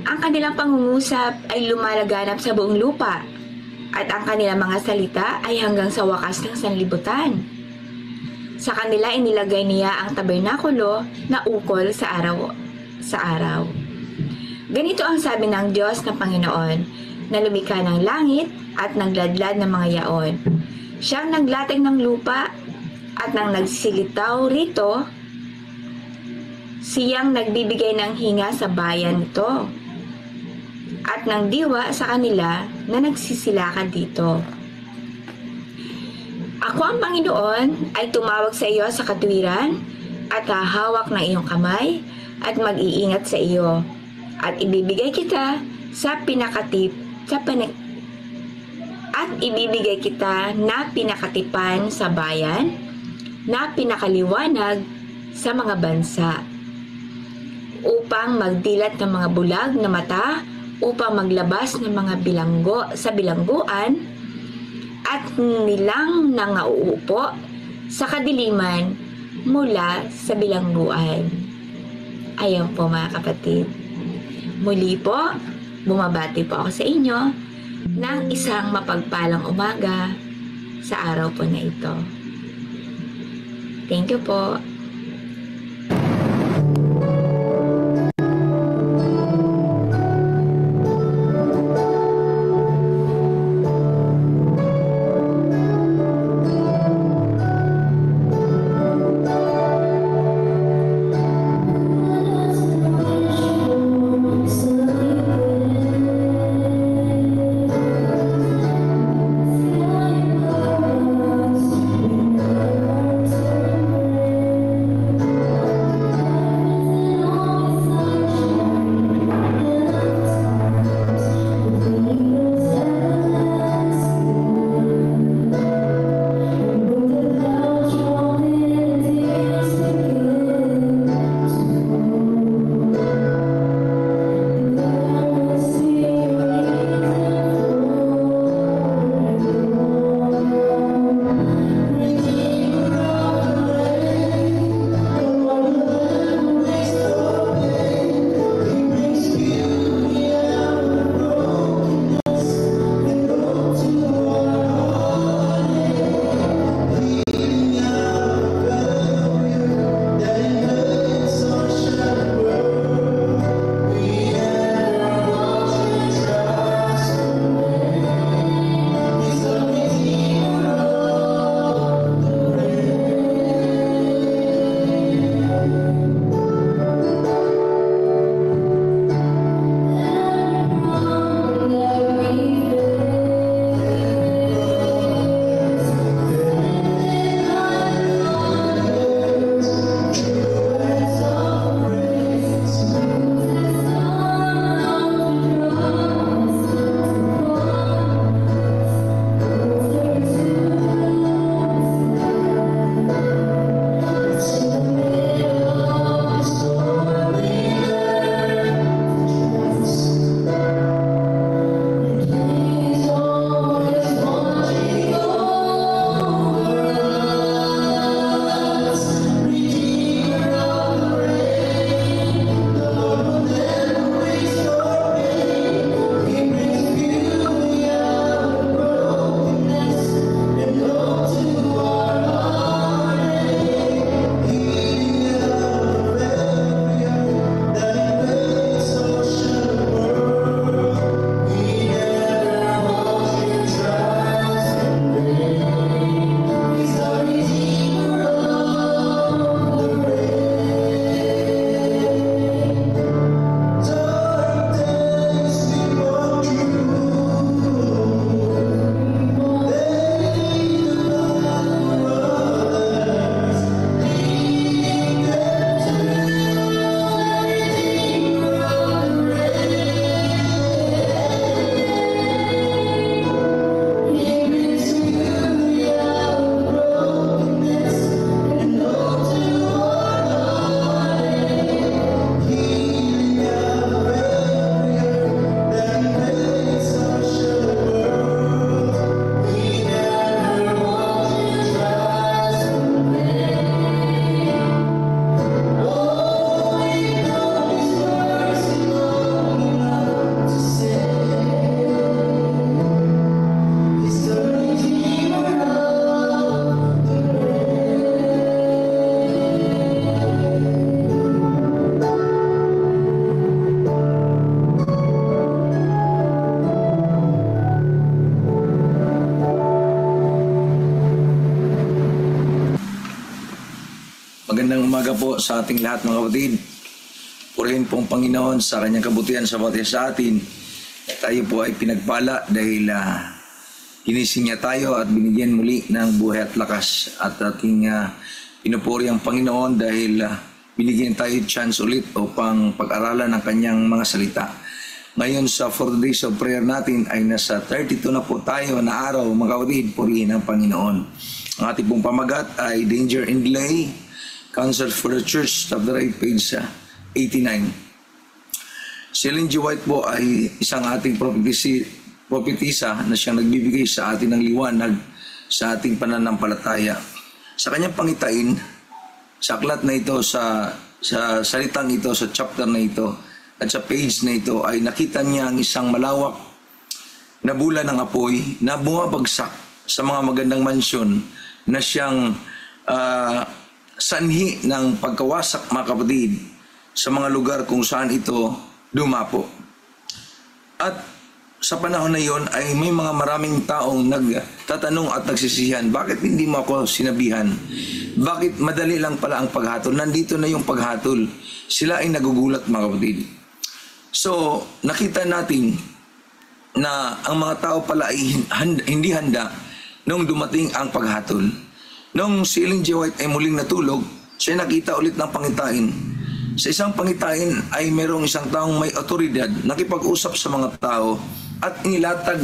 Ang kanilang pangungusap ay lumalaganap sa buong lupa at ang kanilang mga salita ay hanggang sa wakas ng sanlibutan. Sa kanila inilagay niya ang tabernakulo na ukol sa araw. Ganito ang sabi ng Diyos na Panginoon, na lumikha ng langit at nagladlad ng mga yaon. Siyang naglatag ng lupa at nang nagsilitaw rito, siyang nagbibigay ng hinga sa bayan nito at ng diwa sa kanila na nagsisilakad dito. Ako ang Panginoon ay tumawag sa iyo sa katuwiran at hahawak ng iyong kamay at mag-iingat sa iyo at ibibigay kita sa ibibigay kita na pinakatipan sa bayan, na pinakaliwanag sa mga bansa, upang magdilat ng mga bulag na mata, upang maglabas ng mga bilangguan, at nilang nangauupo sa kadiliman mula sa bilangguan. Ayan po mga kapatid. Muli po, bumabati po ako sa inyo ng isang mapagpalang umaga sa araw po na ito. Thank you po. umaga po sa ating lahat mga kapatid. Purihin pong Panginoon sa kanyang kabutihan sa bawat isa sa atin. Tayo po ay pinagpala dahil ginising niya tayo at binigyan muli ng buhay at lakas. At ating pinupuri ang Panginoon dahil binigyan tayo chance ulit upang pag-aralan ng kanyang mga salita. Ngayon sa 4 days of prayer natin ay nasa 32 na po tayo na araw mga kapatid. Purihin ang Panginoon. Ang ating pong pamagat ay Danger and Delay, Counsel for the Church, chapter 8, page 89. Si Ellen G. White po ay isang ating propetisa na siyang nagbibigay sa atin ng liwanag sa ating pananampalataya. Sa kanyang pangitain, sa aklat na ito, sa salitang ito, sa chapter na ito, at sa page na ito, ay nakita niya ang isang malawak na bulan ng apoy na bumabagsak sa mga magandang mansyon na siyang sanhi ng pagkawasak mga kapatid sa mga lugar kung saan ito dumapo. At sa panahon na yon ay may mga maraming taong nagtatanong at nagsisihan, bakit hindi mo ako sinabihan? Bakit madali lang pala ang paghatol? Nandito na yung paghatol. Sila ay nagugulat mga kapatid. So nakita natin na ang mga tao pala ay hindi handa nung dumating ang paghatol. Nung si Ellen G. White ay muling natulog, siya nakita ulit ng pangitain. Sa isang pangitain ay mayroong isang taong may otoridad, nakipag-usap sa mga tao at inilatag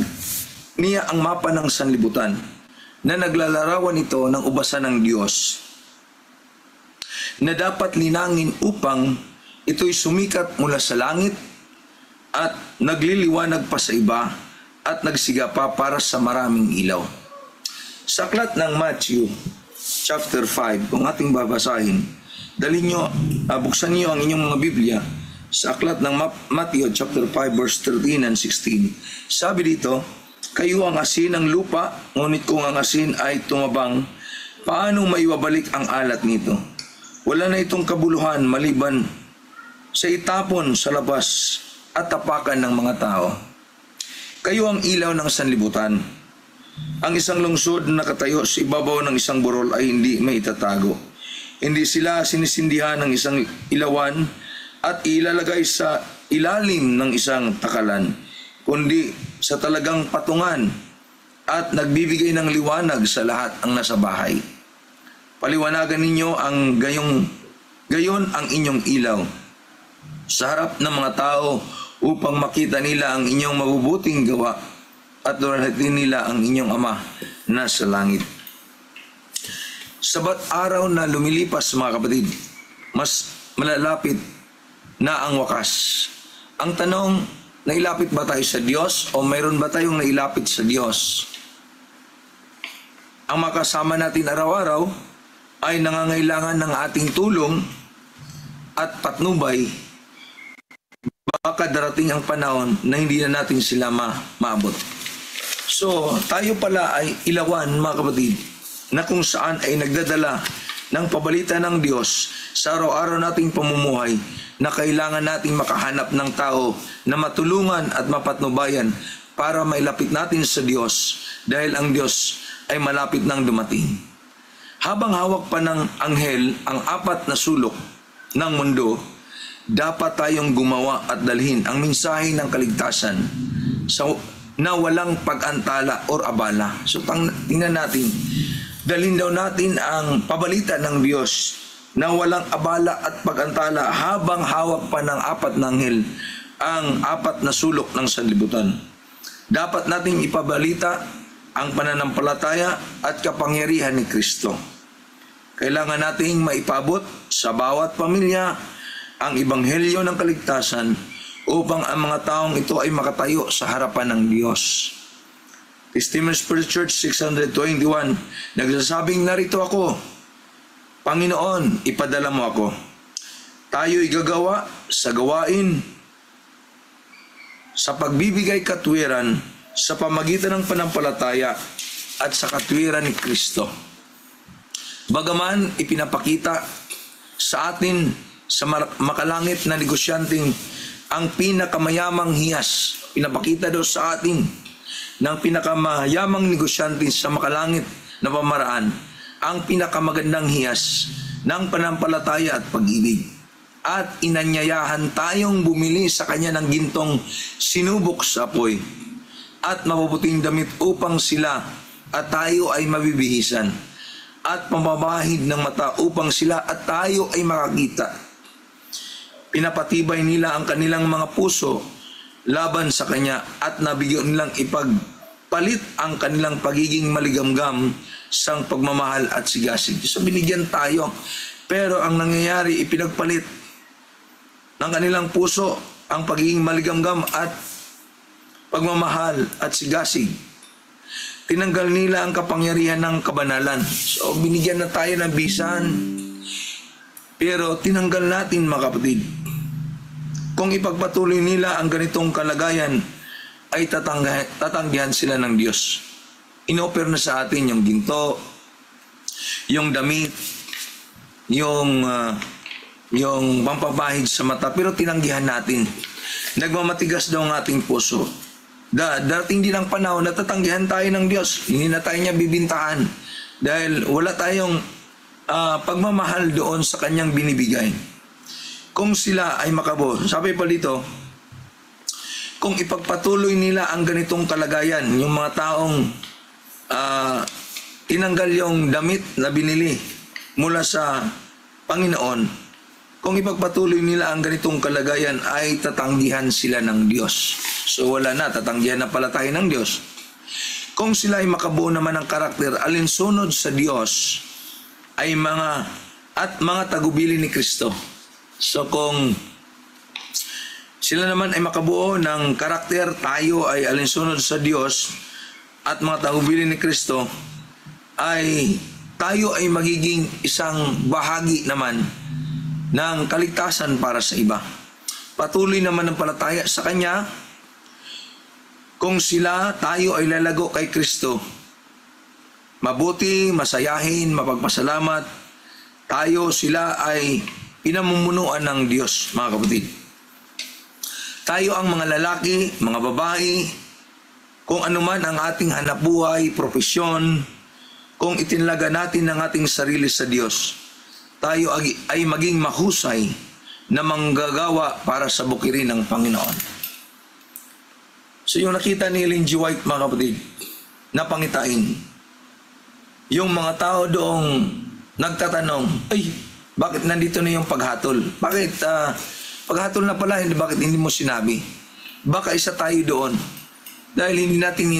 niya ang mapa ng sanlibutan na naglalarawan ito ng ubasan ng Diyos na dapat linangin upang ito'y sumikat mula sa langit at nagliliwanag pa sa iba at nagsiga pa para sa maraming ilaw. Sa aklat ng Matthew chapter 5, kung ating babasahin, buksan niyo ang inyong mga Biblia sa aklat ng Matthew chapter 5 verse 13 and 16. Sabi dito, kayo ang asin ng lupa, ngunit kung ang asin ay tumabang, paano maiwabalik ang alat nito? Wala na itong kabuluhan maliban sa itapon sa labas at tapakan ng mga tao. Kayo ang ilaw ng sanlibutan. Ang isang lungsod na nakatayo sa ibabaw ng isang burol ay hindi maitatago. Hindi sila sinisindihan ng isang ilawan at ilalagay sa ilalim ng isang takalan, kundi sa talagang patungan at nagbibigay ng liwanag sa lahat ang nasa bahay. Paliwanagan ninyo ang gayon ang inyong ilaw sa harap ng mga tao upang makita nila ang inyong mabubuting gawa at lalahatin nila ang inyong Ama na sa langit. Sabat araw na lumilipas mga kapatid, mas malalapit na ang wakas. Ang tanong, nailapit ba tayo sa Diyos o mayroon ba tayong nailapit sa Diyos? Ang makasama natin araw-araw ay nangangailangan ng ating tulong at patnubay. Baka darating ang panahon na hindi na natin sila maabot. So, tayo pala ay ilawan mga kapatid na kung saan ay nagdadala ng pabalita ng Diyos sa araw-araw nating pamumuhay na kailangan nating makahanap ng tao na matulungan at mapatnubayan para mailapit natin sa Diyos dahil ang Diyos ay malapit nang dumating. Habang hawak pa ng anghel ang 4 na sulok ng mundo, dapat tayong gumawa at dalhin ang mensahe ng kaligtasan na walang pag-antala or abala. So tingnan natin, dalhin daw natin ang pabalita ng Diyos na walang abala at pag-antala habang hawak pa ng 4 na anghel ang 4 na sulok ng sanlibutan. Dapat nating ipabalita ang pananampalataya at kapangyarihan ni Kristo. Kailangan nating maipabot sa bawat pamilya ang ebanghelyo ng kaligtasan upang ang mga taong ito ay makatayo sa harapan ng Diyos. Testimony Spirit Church 621, nagsasabing, narito ako, Panginoon, ipadala mo ako. Tayo'y gagawa sa gawain sa pagbibigay katwiran sa pamagitan ng panampalataya at sa katwiran ni Kristo. Bagaman ipinapakita sa atin sa makalangit na negosyanteng ang pinakamayamang hiyas, pinapakita daw sa atin ng pinakamayamang negosyante sa makalangit na pamaraan, ang pinakamagandang hiyas ng panampalataya at pag-ibig. At inanyayahan tayong bumili sa kanya ng gintong sinubok sa apoy at mabubuting damit upang sila at tayo ay mabibihisan, at pamamahid ng mata upang sila at tayo ay makakita. Pinapatibay nila ang kanilang mga puso laban sa kanya, at nabigyan nilang ipagpalit ang kanilang pagiging maligamgam sa pagmamahal at sigasig. So binigyan tayo, pero ang nangyayari, ipinagpalit ng kanilang puso ang pagiging maligamgam at pagmamahal at sigasig. Tinanggal nila ang kapangyarihan ng kabanalan. So binigyan na tayo ng bisan, pero tinanggal natin, mga kapatid. Kung ipagpatuloy nila ang ganitong kalagayan, ay tatanggihan sila ng Diyos. Inoffer na sa atin yung ginto, yung damit, yung pampabahid sa mata, pero tinanggihan natin. Nagmamatigas daw ang ating puso. Darating din ang panahon na tatanggihan tayo ng Diyos. Hindi na tayo niya bibintahan dahil wala tayong pagmamahal doon sa kanyang binibigay. Kung sila ay makabo, sabi pa dito, kung ipagpatuloy nila ang ganitong kalagayan, yung mga taong tinanggal yung damit na binili mula sa Panginoon, kung ipagpatuloy nila ang ganitong kalagayan, ay tatanggihan sila ng Diyos. So wala na, tatanggihan na pala tayo ng Diyos. Kung sila ay makabuo naman ng karakter, alinsunod sa Diyos, ay mga tagubili ni Kristo. So kung sila naman ay makabuo ng karakter, tayo ay alinsunod sa Diyos at mga tagubili ni Kristo, ay tayo ay magiging isang bahagi naman ng kaligtasan para sa iba. Patuloy naman ang palataya sa Kanya. Kung tayo ay lalago kay Kristo, mabuti, masayahin, mapagpasalamat, sila ay pinamumunuan ng Diyos, mga kapatid. Tayo ang mga lalaki, mga babae, kung anuman ang ating hanapbuhay, propesyon, kung itinalaga natin ang ating sarili sa Diyos, tayo ay maging mahusay na manggagawa para sa bukirin ng Panginoon. So yung nakita ni Ellen G. White, mga kapatid, na pangitain, yung mga tao doong nagtatanong, ay, bakit nandito na yung paghatol? Bakit paghatol na pala, bakit hindi mo sinabi? Baka isa tayo doon. Dahil hindi natin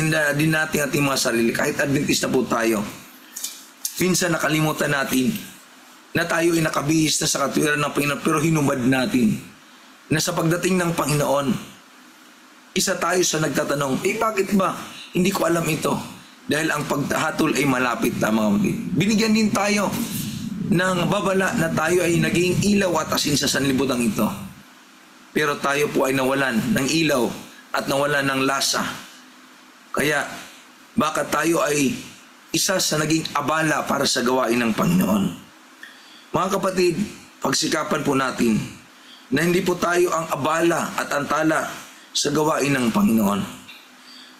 ating mga sarili, kahit Adventist na po tayo, minsan nakalimutan natin na tayo ay nakabihis na sa katwiran ng Panginoon, pero hinubad natin na sa pagdating ng Panginoon, isa tayo sa nagtatanong, bakit ba? Hindi ko alam ito. Dahil ang paghatol ay malapit na, mga kapatid. Binigyan din tayo ng babala na tayo ay naging ilaw at asin sa sanlibutan ito. Pero tayo po ay nawalan ng ilaw at nawalan ng lasa. Kaya, baka tayo ay isa sa naging abala para sa gawain ng Panginoon. Mga kapatid, pagsikapan po natin na hindi po tayo ang abala at antala sa gawain ng Panginoon.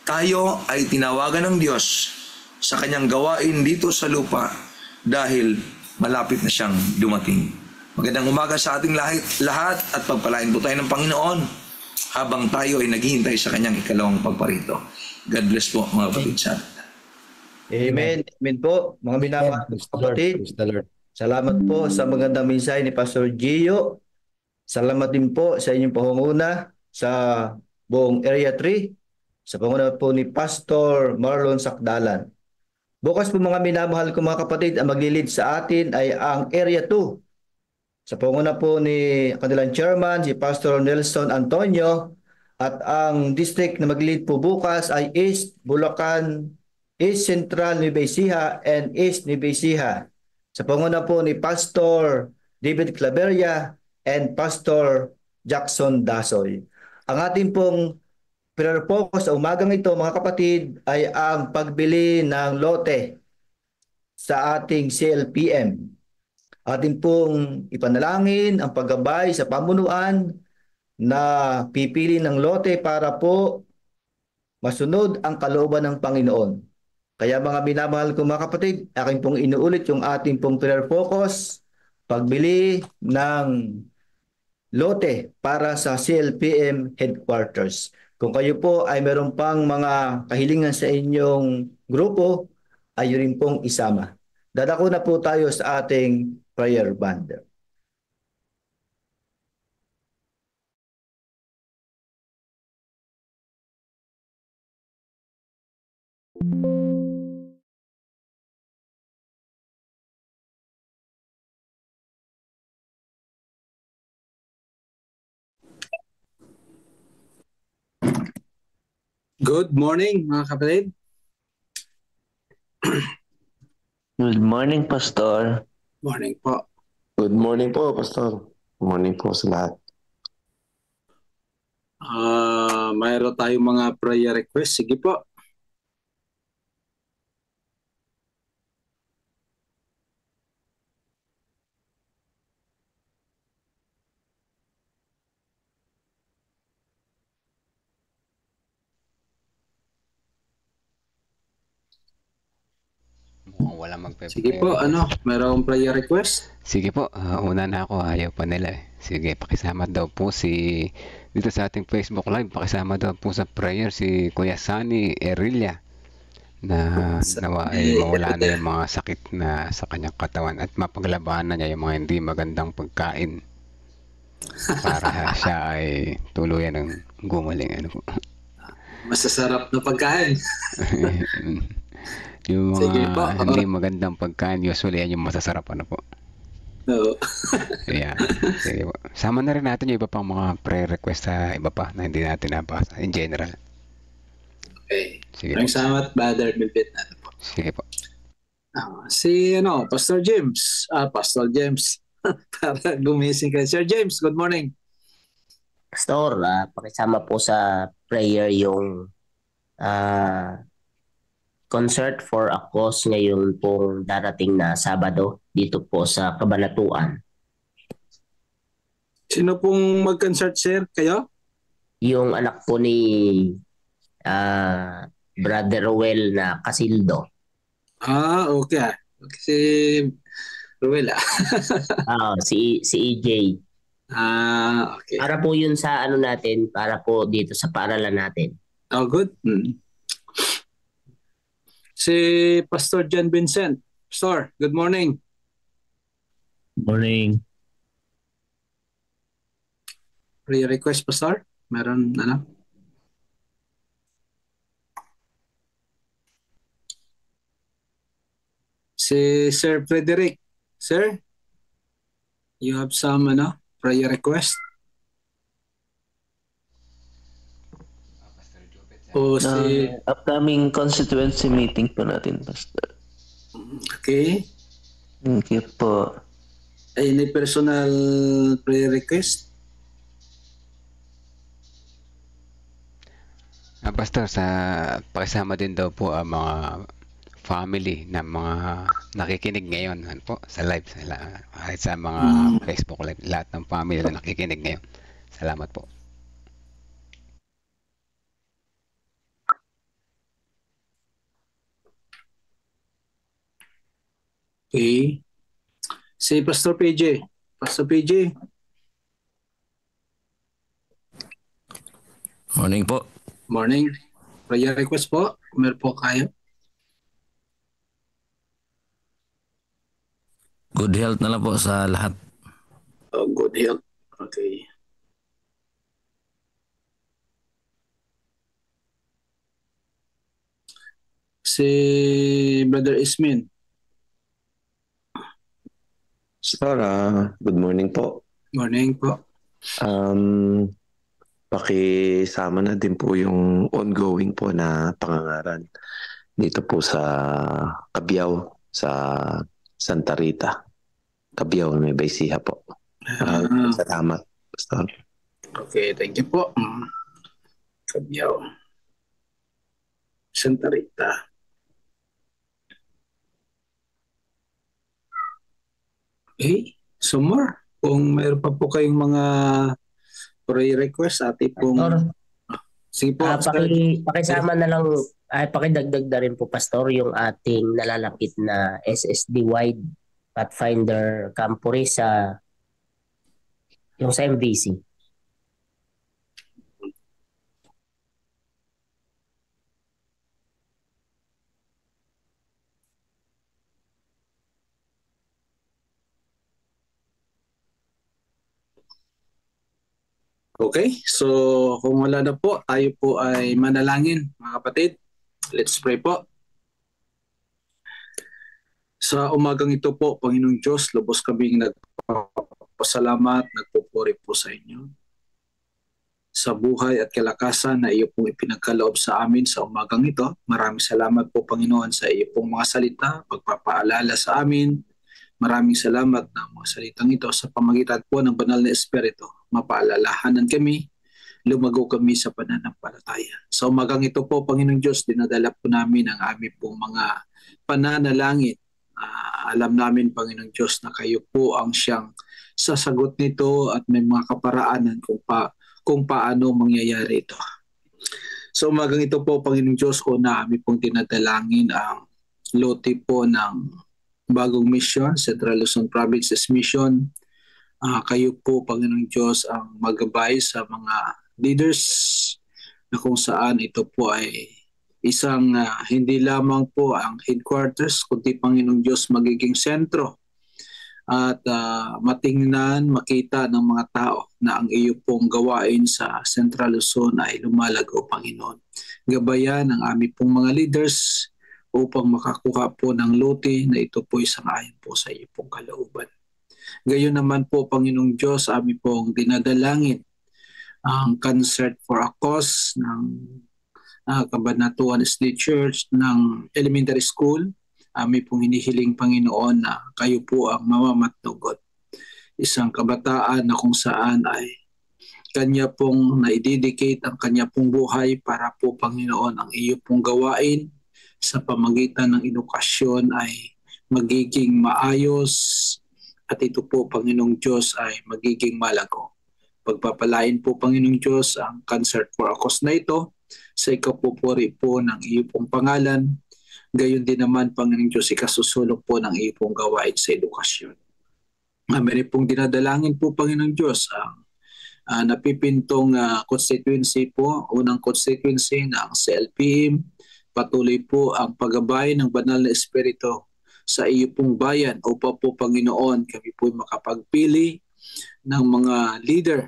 Tayo ay tinawagan ng Diyos sa kanyang gawain dito sa lupa dahil malapit na siyang dumating. Magandang umaga sa ating lahat at pagpalain po tayo ng Panginoon habang tayo ay naghihintay sa kanyang ikalawang pagparito. God bless po, mga kapatid sa atin. Amen. Amen po, mga minamahal kapatid. Salamat po sa magandang mensahe ni Pastor Gio. Salamat din po sa inyong pangunguna sa buong Area 3. Sa pangunguna po ni Pastor Marlon Sakdalan. Bukas po, mga minamahal ko mga kapatid, ang maglilid sa atin ay ang Area 2. Sa pangunguna po ni kanilang chairman, si Pastor Nelson Antonio, at ang district na maglilid po bukas ay East Bulacan, East Central Nueva Ecija, and East Nueva Ecija. Sa pangunguna po ni Pastor David Claveria and Pastor Jackson Dasoy. Ang ating pong prayer focus sa umagang ito, mga kapatid, ay ang pagbili ng lote sa ating CLPM. Ating pong ipanalangin ang paggabay sa pamunuan na pipili ng lote para po masunod ang kalooban ng Panginoon. Kaya mga minamahal ko mga kapatid, aking pong inuulit yung ating pong prayer focus pagbili ng lote para sa CLPM headquarters. Kung kayo po ay meron pang mga kahilingan sa inyong grupo, ay rin pong isama. Dadako na po tayo sa ating prayer band. Good morning mga kapatid. Good morning, Pastor. Morning po. Good morning po, Pastor. Good morning po sa lahat. Mayroon tayong mga prayer request. Sige po. Mukhang wala magpe-prayer. Sige po, mayroong prayer request? Sige po, una na ako, ayaw pa nila eh. Sige, pakisama daw po dito sa ating Facebook Live, pakisama daw po sa prayer si Kuya Sunny Erilla na nawa ay mawala na yung mga sakit na sa kanyang katawan at mapaglabanan niya yung mga hindi magandang pagkain para siya ay tuluyan ng gumaling. Ano po? Masasarap na pagkain. Yung mga hindi magandang pagkain, usually yan yung masasarap. Ano po? Oo. Yeah. Sige po. Sama na rin natin yung iba pang mga prayer request sa iba pa na hindi natin nabasa in general. Okay. Sige. Maraming salamat, Brother Bilbit. Po. Sige po. Pastor James. Pastor James. Para gumising kayo. Sir James, good morning. Pastor, pakisama po sa prayer yung concert for a cause ngayon pong darating na Sabado dito po sa Cabanatuan. Sino pong mag-concert, sir? Kayo? Yung anak po ni Brother Rowell na Casildo. Okay. Si Rowell. Si EJ. Okay. Para po yun sa natin, para po dito sa paaralan natin. Oh, good. Si Pastor John Vincent. Pastor, good morning. Morning. Prayer request, Pastor? Meron, Si Sir Frederick. Sir, you have some, prayer request? Upcoming constituency meeting po natin, Pastor. Okay. Thank you po. Any personal prayer request? Pastor, pakisama din daw po ang mga family na mga nakikinig ngayon po sa live, kahit sa mga Facebook live, lahat ng family na nakikinig ngayon. Salamat po. Okay. Si Pastor PJ. Pastor PJ. Morning po. Morning. Prayer request po. Meron po kayo. Good health na lang po sa lahat. Oh, good health. Okay. Si Brother Ismin. Sir, good morning po. Morning po. Pakisama na din po yung ongoing po na pangangaral dito po sa Cabiao, sa Santa Rita. Cabiao, may Baysiha po. Salamat, Pastor. Okay, thank you po. Cabiao. Santa Rita. Okay, so more. Kung mayroon pa po kayong mga prayer request, ati pong... Sige po. Pakisama na lang, pakidagdag na rin po, Pastor, yung ating nalalapit na SSD wide Pathfinder Campuri sa yung sa MVC. Okay, so kung wala na po, tayo po ay manalangin, mga kapatid. Let's pray po. Sa umagang ito po, Panginoong Diyos, lubos kaming nagpapasalamat, nagpupuri po sa inyo. Sa buhay at kalakasan na iyo pong ipinagkaloob sa amin sa umagang ito. Maraming salamat po, Panginoon, sa iyo pong mga salita, pagpapaalala sa amin. Maraming salamat na mga salitang ito sa pamagitan po ng banal na Espiritu. Mapaalalahanan kami, lumago kami sa pananampalataya. Sa umagang ito po, Panginoong Diyos, dinadala po namin ang aming pong mga pananalangin. Alam namin, Panginoong Diyos, na kayo po ang siyang sasagot nito at may mga kaparaanan kung paano mangyayari ito. Sa umagang ito po, Panginoong Diyos, na aming pong dinadalangin ang lote po ng bagong mission, Central Luzon Province's mission. Kayo po, Panginoong Diyos, ang magabay sa mga leaders na kung saan ito po ay isang hindi lamang po ang headquarters, kundi, Panginoong Diyos, magiging sentro at matingnan, makita ng mga tao na ang iyo pong gawain sa Central Luzon ay lumalago, Panginoon. Gabayan ang aming pong mga leaders upang makakuha po ng lote na ito po isang ayon po sa iyo pong kalooban. Gayon naman po, Panginoong Diyos, aming pong dinadalangin ang Concert for a Cause ng Cabanatuan State Church ng Elementary School. Aming pong hinihiling, Panginoon, na kayo po ang mamamatnugot. Isang kabataan na kung saan ay kanya pong naidedicate ang kanya pong buhay para po, Panginoon, ang iyo pong gawain sa pamagitan ng edukasyon ay magiging maayos at ito po, Panginoong Diyos, ay magiging malago. Pagpapalain po, Panginoong Diyos, ang Concert for a Cause na ito sa ikapupuri po ng iyo pong pangalan. Gayon din naman, Panginoong Diyos, ikasusulong po ng iyo pong gawain sa edukasyon. Meron pong dinadalangin po, Panginoong Diyos, ang napipintong constituency po, unang constituency ng CLPM. Patuloy po ang paggabay ng banal na Espiritu sa iyo pong bayan upang po, Panginoon, kami po makapagpili ng mga leader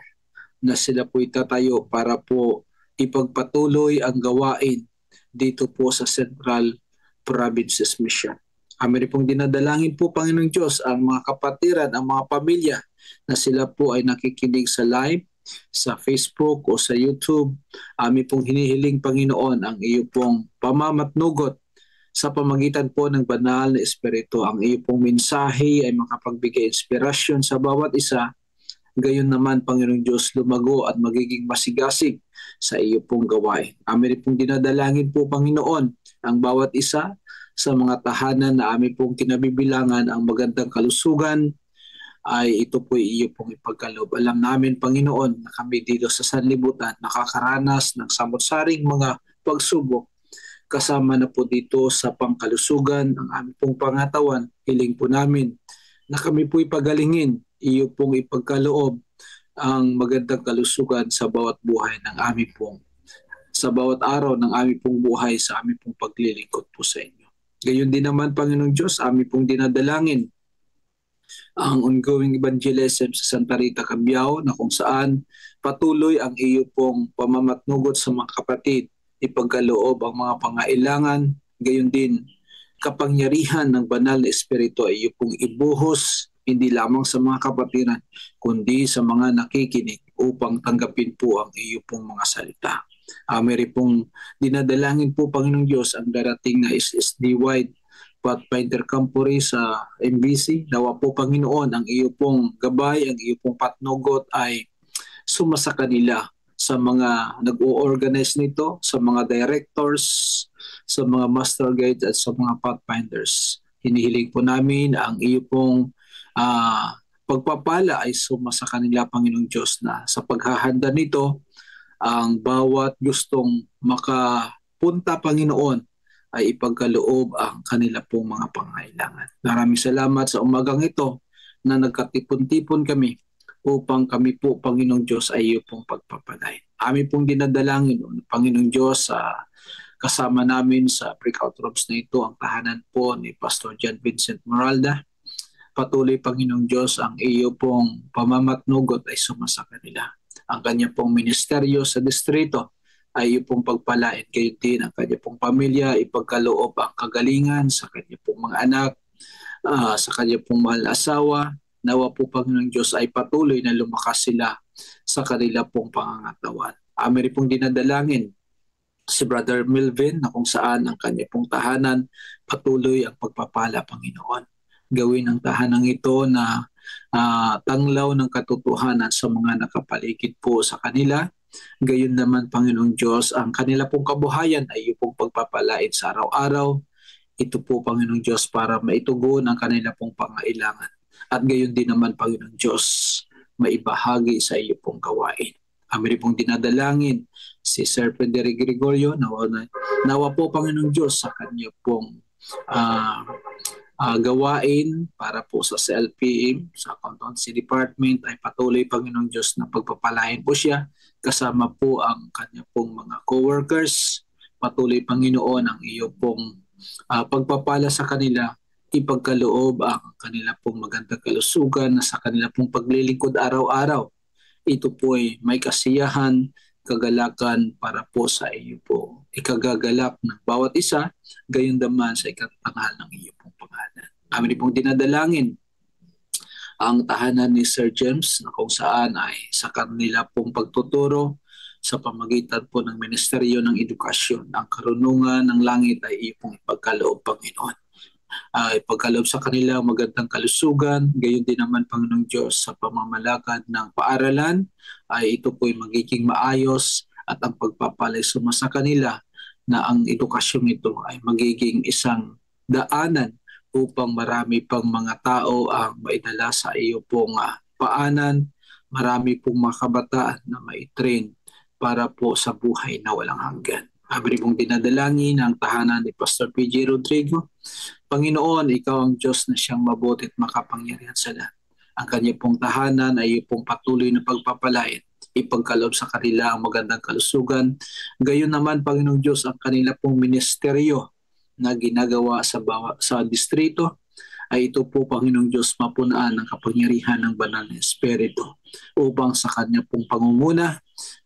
na sila po itatayo para po ipagpatuloy ang gawain dito po sa Central Provinces Mission. Amin pong dinadalangin po, Panginoong Diyos, ang mga kapatiran, ang mga pamilya na sila po ay nakikinig sa live, sa Facebook o sa YouTube. Amin pong hinihiling, Panginoon, ang iyo pong pamamatnugot sa pamagitan po ng banal na Espiritu. Ang iyo pong mensahe ay makapagbigay inspirasyon sa bawat isa. Gayon naman, Panginoong Diyos, lumago at magiging masigasig sa iyo pong gawain. Amin pong dinadalangin po, Panginoon, ang bawat isa sa mga tahanan na amin pong kinabibilangan ang magandang kalusugan ay ito po iyo pong ipagkaloob. Alam namin, Panginoon, na kami dito sa sanlibutan nakakaranas ng samot-saring mga pagsubok. Kasama na po dito sa pangkalusugan ang aming pong pangatawan. Hiling po namin na kami po ipagalingin, iyo pong ipagkaloob ang magandang kalusugan sa bawat buhay ng aming pong, sa bawat araw ng aming pong buhay sa aming pong paglilingkod po sa inyo. Gayon din naman, Panginoong Diyos, aming pong dinadalangin ang ongoing evangelism sa Santa Rita, Cabiao, na kung saan patuloy ang iyo pong pamamatnugot sa mga kapatid, ipagkaloob ang mga pangailangan, gayon din kapangyarihan ng banal na Espiritu ay iyo pong ibuhos hindi lamang sa mga kapatiran kundi sa mga nakikinig upang tanggapin po ang iyo pong mga salita. Meron pong dinadalangin po, Panginoong Diyos, ang darating na SSD-wide Pathfinder Campuri sa MBC. Nawa po, Panginoon, ang iyo pong gabay, ang iyo pong patnugot ay sumasa kanila sa mga nag-o-organize nito, sa mga directors, sa mga master guides at sa mga pathfinders. Hinihiling po namin ang iyo pong pagpapala ay sumasa kanila, Panginoong Diyos, na sa paghahanda nito, ang bawat gustong makapunta, Panginoon, ay ipagkaloob ang kanila pong mga pangailangan. Maraming salamat sa umagang ito na nagkatipon-tipon kami upang kami po, Panginoong Diyos, ay iyo pong pagpapalain. Amin pong dinadalangin, Panginoong Diyos, kasama namin sa breakout rooms na ito ang tahanan po ni Pastor John Vincent Moralda. Patuloy, Panginoong Diyos, ang iyo pong pamamatnugot ay sumasa kanila. Ang kanya pong ministeryo sa distrito ay iyo pong pagpalain. Kayo din ang kanya pong pamilya, ipagkaloob ang kagalingan sa kanya pong mga anak, sa kanya pong mahal na asawa. Nawa po, Panginoong Diyos, ay patuloy na lumakas sila sa kanila pong pangangatawan. Amin rin pong dinadalangin si Brother Melvin na kung saan ang kanya pong tahanan patuloy ang pagpapala, Panginoon. Gawin ang tahanan ito na tanglaw ng katotohanan sa mga nakapaligid po sa kanila. Gayon naman, Panginoong Diyos, ang kanila pong kabuhayan ay iyo pong pagpapalain sa araw-araw. Ito po, Panginoong Diyos, para maitugon ang kanila pong pangailangan. At gayon din naman, Panginoong Diyos, maibahagi sa iyo pong gawain. Amin pong dinadalangin si Sir Frederick Gregorio, nawa po, Panginoong Diyos, sa kanya pong gawain para po sa CLPM, sa Accountancy Department, ay patuloy, Panginoong Diyos, na pagpapalain po siya, kasama po ang kanya pong mga co-workers. Patuloy, Panginoon, ang iyo pong pagpapala sa kanila, ipagkaloob ang kanila pong magandang kalusugan sa kanila pong paglilingkod araw-araw. Ito po ay may kasiyahan, kagalakan para po sa iyo po. Ikagagalak ng bawat isa, gayon naman sa ikatanghal ng iyo pong pangalan. Amin pong dinadalangin ang tahanan ni Sir James na kung saan ay sa kanila pong pagtuturo sa pamagitan po ng Ministeryo ng Edukasyon. Ang karunungan ng langit ay iyo pong ipagkaloob, Panginoon. Ipagkaloob sa kanila magandang kalusugan, gayon din naman, Panginoong Diyos, sa pamamalakad ng paaralan ay ito po'y magiging maayos at ang pagpapalay sumasa kanila na ang edukasyong ito ay magiging isang daanan upang marami pang mga tao ang maidala sa iyo pong paanan, marami pong mga kabataan na maitrain para po sa buhay na walang hanggan. Abri pong dinadalangin ang tahanan ni Pastor PJ Rodrigo. Panginoon, ikaw ang Diyos na siyang mabuti at makapangyarihan sa lahat. Ang kanya pong tahanan ay pong patuloy na pagpapalain. Ipagkaloob sa kanila ang magandang kalusugan. Gayon naman, Panginoong Diyos, ang kanila pong ministeryo na ginagawa sa distrito ay ito po, Panginoong Diyos, mapunaan ng kapangyarihan ng banal na Espiritu upang sa kanya pong pangunguna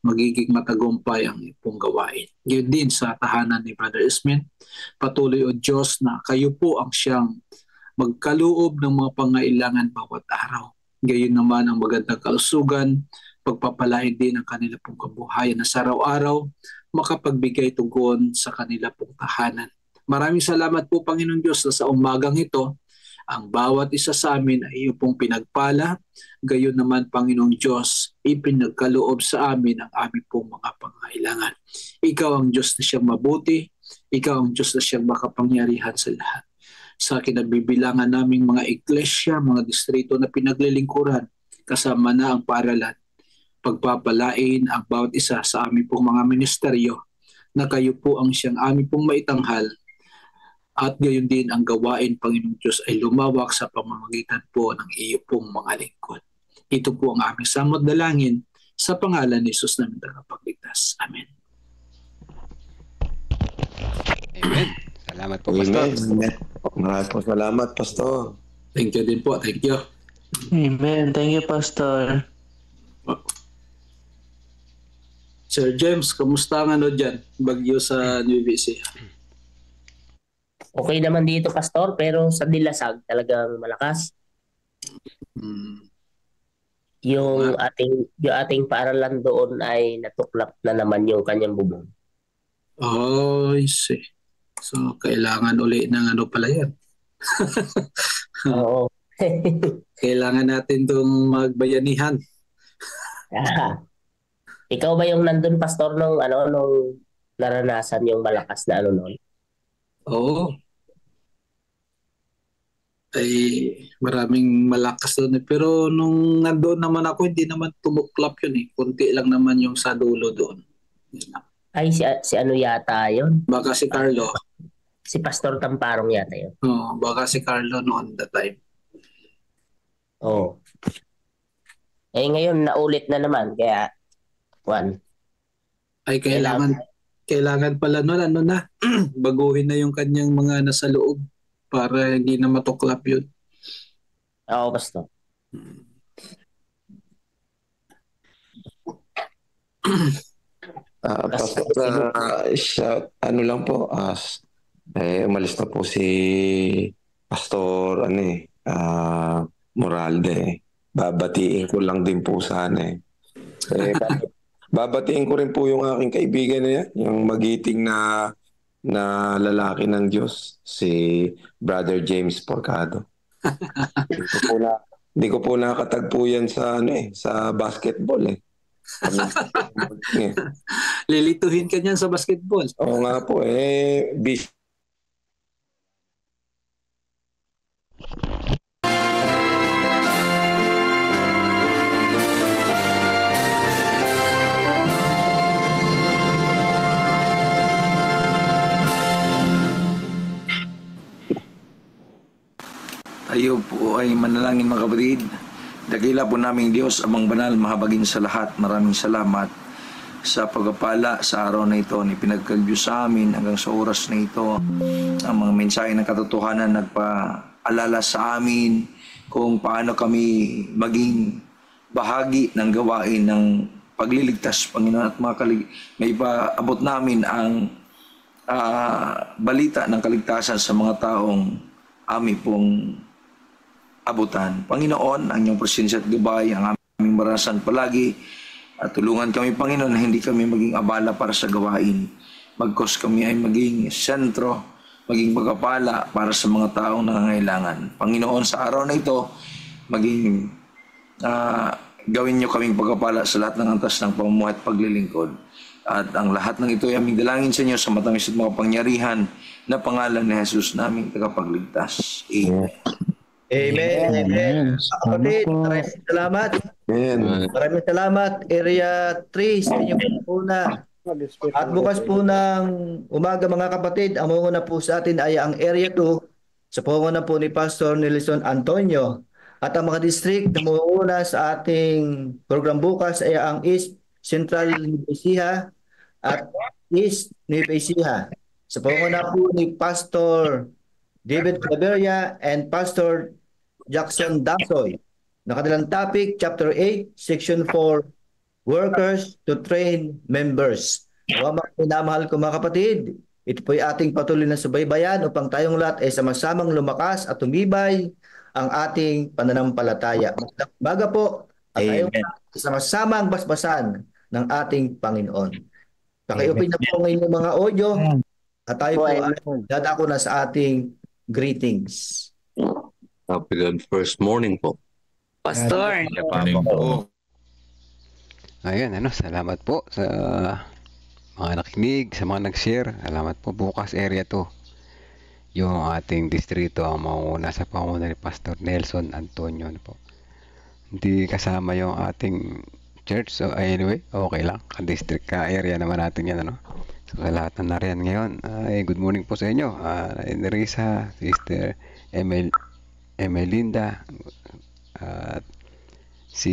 magiging matagumpay ang pong gawain. Yun din sa tahanan ni Brother Ismin. Patuloy, O Diyos, na kayo po ang siyang magkaloob ng mga pangailangan bawat araw. Gayon naman ang magandang kalusugan, pagpapalain din ang kanila pong kabuhayan na sa araw-araw makapagbigay tugon sa kanila pong tahanan. Maraming salamat po, Panginoon Diyos, na sa umagang ito ang bawat isa sa amin ay iyo pong pinagpala. Gayon naman, Panginoong Diyos, ipinagkaloob sa amin ang aming pong mga pangailangan. Ikaw ang Diyos na siyang mabuti. Ikaw ang Diyos na siyang makapangyarihan sa lahat. Sa kinabibilangan naming mga iglesia, mga distrito na pinaglilingkuran, kasama na ang paaralan, pagpapalain ang bawat isa sa aming pong mga ministeryo na kayo po ang siyang aming pong maitanghal. At gayon din ang gawain, Panginoong Diyos, ay lumawak sa pamamagitan po ng iyo pong mga lingkod. Ito po ang aming samot dalangin sa pangalan ni Jesus na tagapagligtas. Amen. Amen. Salamat po, Pastor. Amen. Maraming po salamat, Pastor. Thank you din po. Thank you. Amen. Thank you, Pastor. Sir James, kamusta ang dyan? Bagyo sa New BC? Okay naman dito, Pastor, pero sa Dilasag talagang malakas. Yung ating paaralan doon ay natuklap na naman yung kanyang bubong. Oh, I see. So, kailangan uli ng pala yan. Oo. Kailangan natin itong magbayanihan. Ikaw ba yung nandun, Pastor, nung naranasan yung malakas na noon? Oo. Ay maraming malakas doon. Pero nung nandoon naman ako, hindi naman tumuklap yun eh. Kunti lang naman yung sa dulo doon. Ay, si ano yata yun? Baka si Carlo. Si Pastor Tamparong yata yun. Baka si Carlo noon that time. Oo. Eh ngayon naulit na naman kaya ay kailangan pala noon baguhin na yung kanyang mga nasa loob para hindi na matuklap yun. Oo, Pastor. Pastor, ano lang po, umalis na po si Pastor Moralde. Babatiin ko lang din po sana babatiin ko rin po yung aking kaibigan na yan, yung magiting na lalaki ng Diyos, si Brother James Porcado. Hindi ko po nakatagpo yan sa sa basketball Lilituhin ka niyan sa basketball. Oo nga po Tayo po ay manalangin mga kapatid. Dakila po naming Diyos, amang banal, mahabagin sa lahat. Maraming salamat sa pagpapala sa araw na ito ni pinagkalbyo sa amin hanggang sa oras na ito. Ang mga mensahe ng katotohanan nagpaalala sa amin kung paano kami maging bahagi ng gawain ng pagliligtas, Panginoon, at may paabot namin ang balita ng kaligtasan sa mga taong amin pong abutan. Panginoon, ang iyong presensya at gabay, ang aming marasan palagi, at tulungan kami, Panginoon, na hindi kami maging abala para sa gawain. Bagkus kami ay maging sentro, maging pagpapala para sa mga taong nangangailangan. Panginoon, sa araw na ito, maging gawin niyo kaming pagpapala sa lahat ng antas ng pamumuhay at paglilingkod. At ang lahat ng ito ay aming dalangin sa inyo sa matamis at mga pangyarihan na pangalan ni Jesus naming tagapagligtas. Amen. Amen. Kapatid, maraming salamat. Maraming salamat, Area 3, sa inyong una. At bukas po ng umaga mga kapatid, ang muna po sa atin ay ang Area 2 sa pangunguna po ni Pastor Nelson Antonio. At ang mga district na muna sa ating program bukas ay ang East Central Nueva Ecija at East Nueva Ecija. Sa pangunguna po ni Pastor David Claveria and Pastor Jackson Dasoy. Nakadalang topic, Chapter 8, Section 4, Workers to Train Members. Mga minamahal ko mga kapatid, ito po ay ating patuloy na subaybayan upang tayong lahat ay sama-samang lumakas at tumibay ang ating pananampalataya. Baga po, at tayong sama-samang basbasan ng ating Panginoon. Pakiupin na po ngayon yung mga audio at tayo po ay dadako na sa ating greetings. Happy first morning po. Pastor. Ayan, salamat po sa mga nakinig, sa mga nag-share. Salamat po. Bukas Area 2. Yung ating distrito ang mauna sa panguna ni Pastor Nelson Antonio po. Hindi kasama yung ating church. So anyway, okay lang. Ka-district, ka-area naman natin yan. So sa lahat na nariyan ngayon, good morning po sa inyo. Nerissa, Sister Emelinda, at si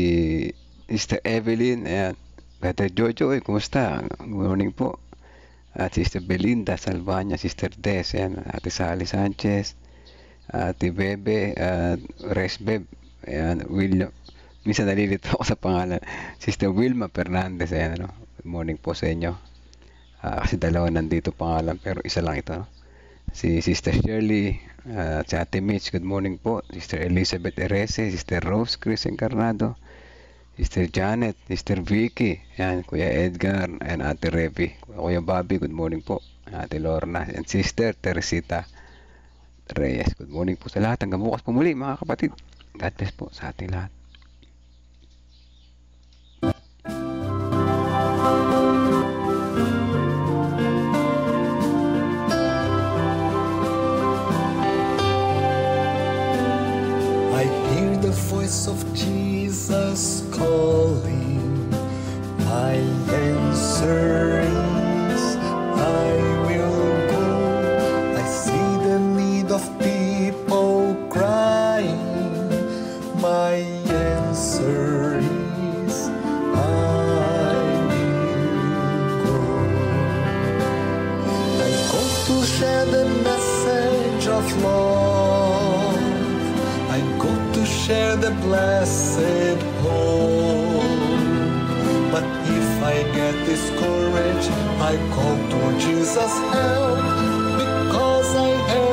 Sister Evelyn, ayan. Brother Jojo, kumusta? Good morning po. At Sister Belinda Salvania, Sister Des, ayan. Ate Sally Sanchez, Ate Bebe, at Resbeb, ayan. William, minsan nalilito ako sa pangalan. Sister Wilma Fernandez, ayan. Good morning po sa inyo. Kasi dalawa nandito pangalan, pero isa lang ito. Si Sister Shirley, si Ate Mitch, good morning po. Sister Elizabeth Erese, Sister Rose Chris Encarnado, Sister Janet, Sister Vicky, yan, Kuya Edgar, and Ate Revi. Kuya Bobby, good morning po. Ate Lorna, and Sister Teresita Reyes, good morning po sa lahat. Hanggang bukas po muli mga kapatid. God bless po sa ating lahat. Voice of Jesus calling, my answer is I will go. I of love. I go to share the blessed hope. But if I get discouraged, I call to Jesus' help, because I have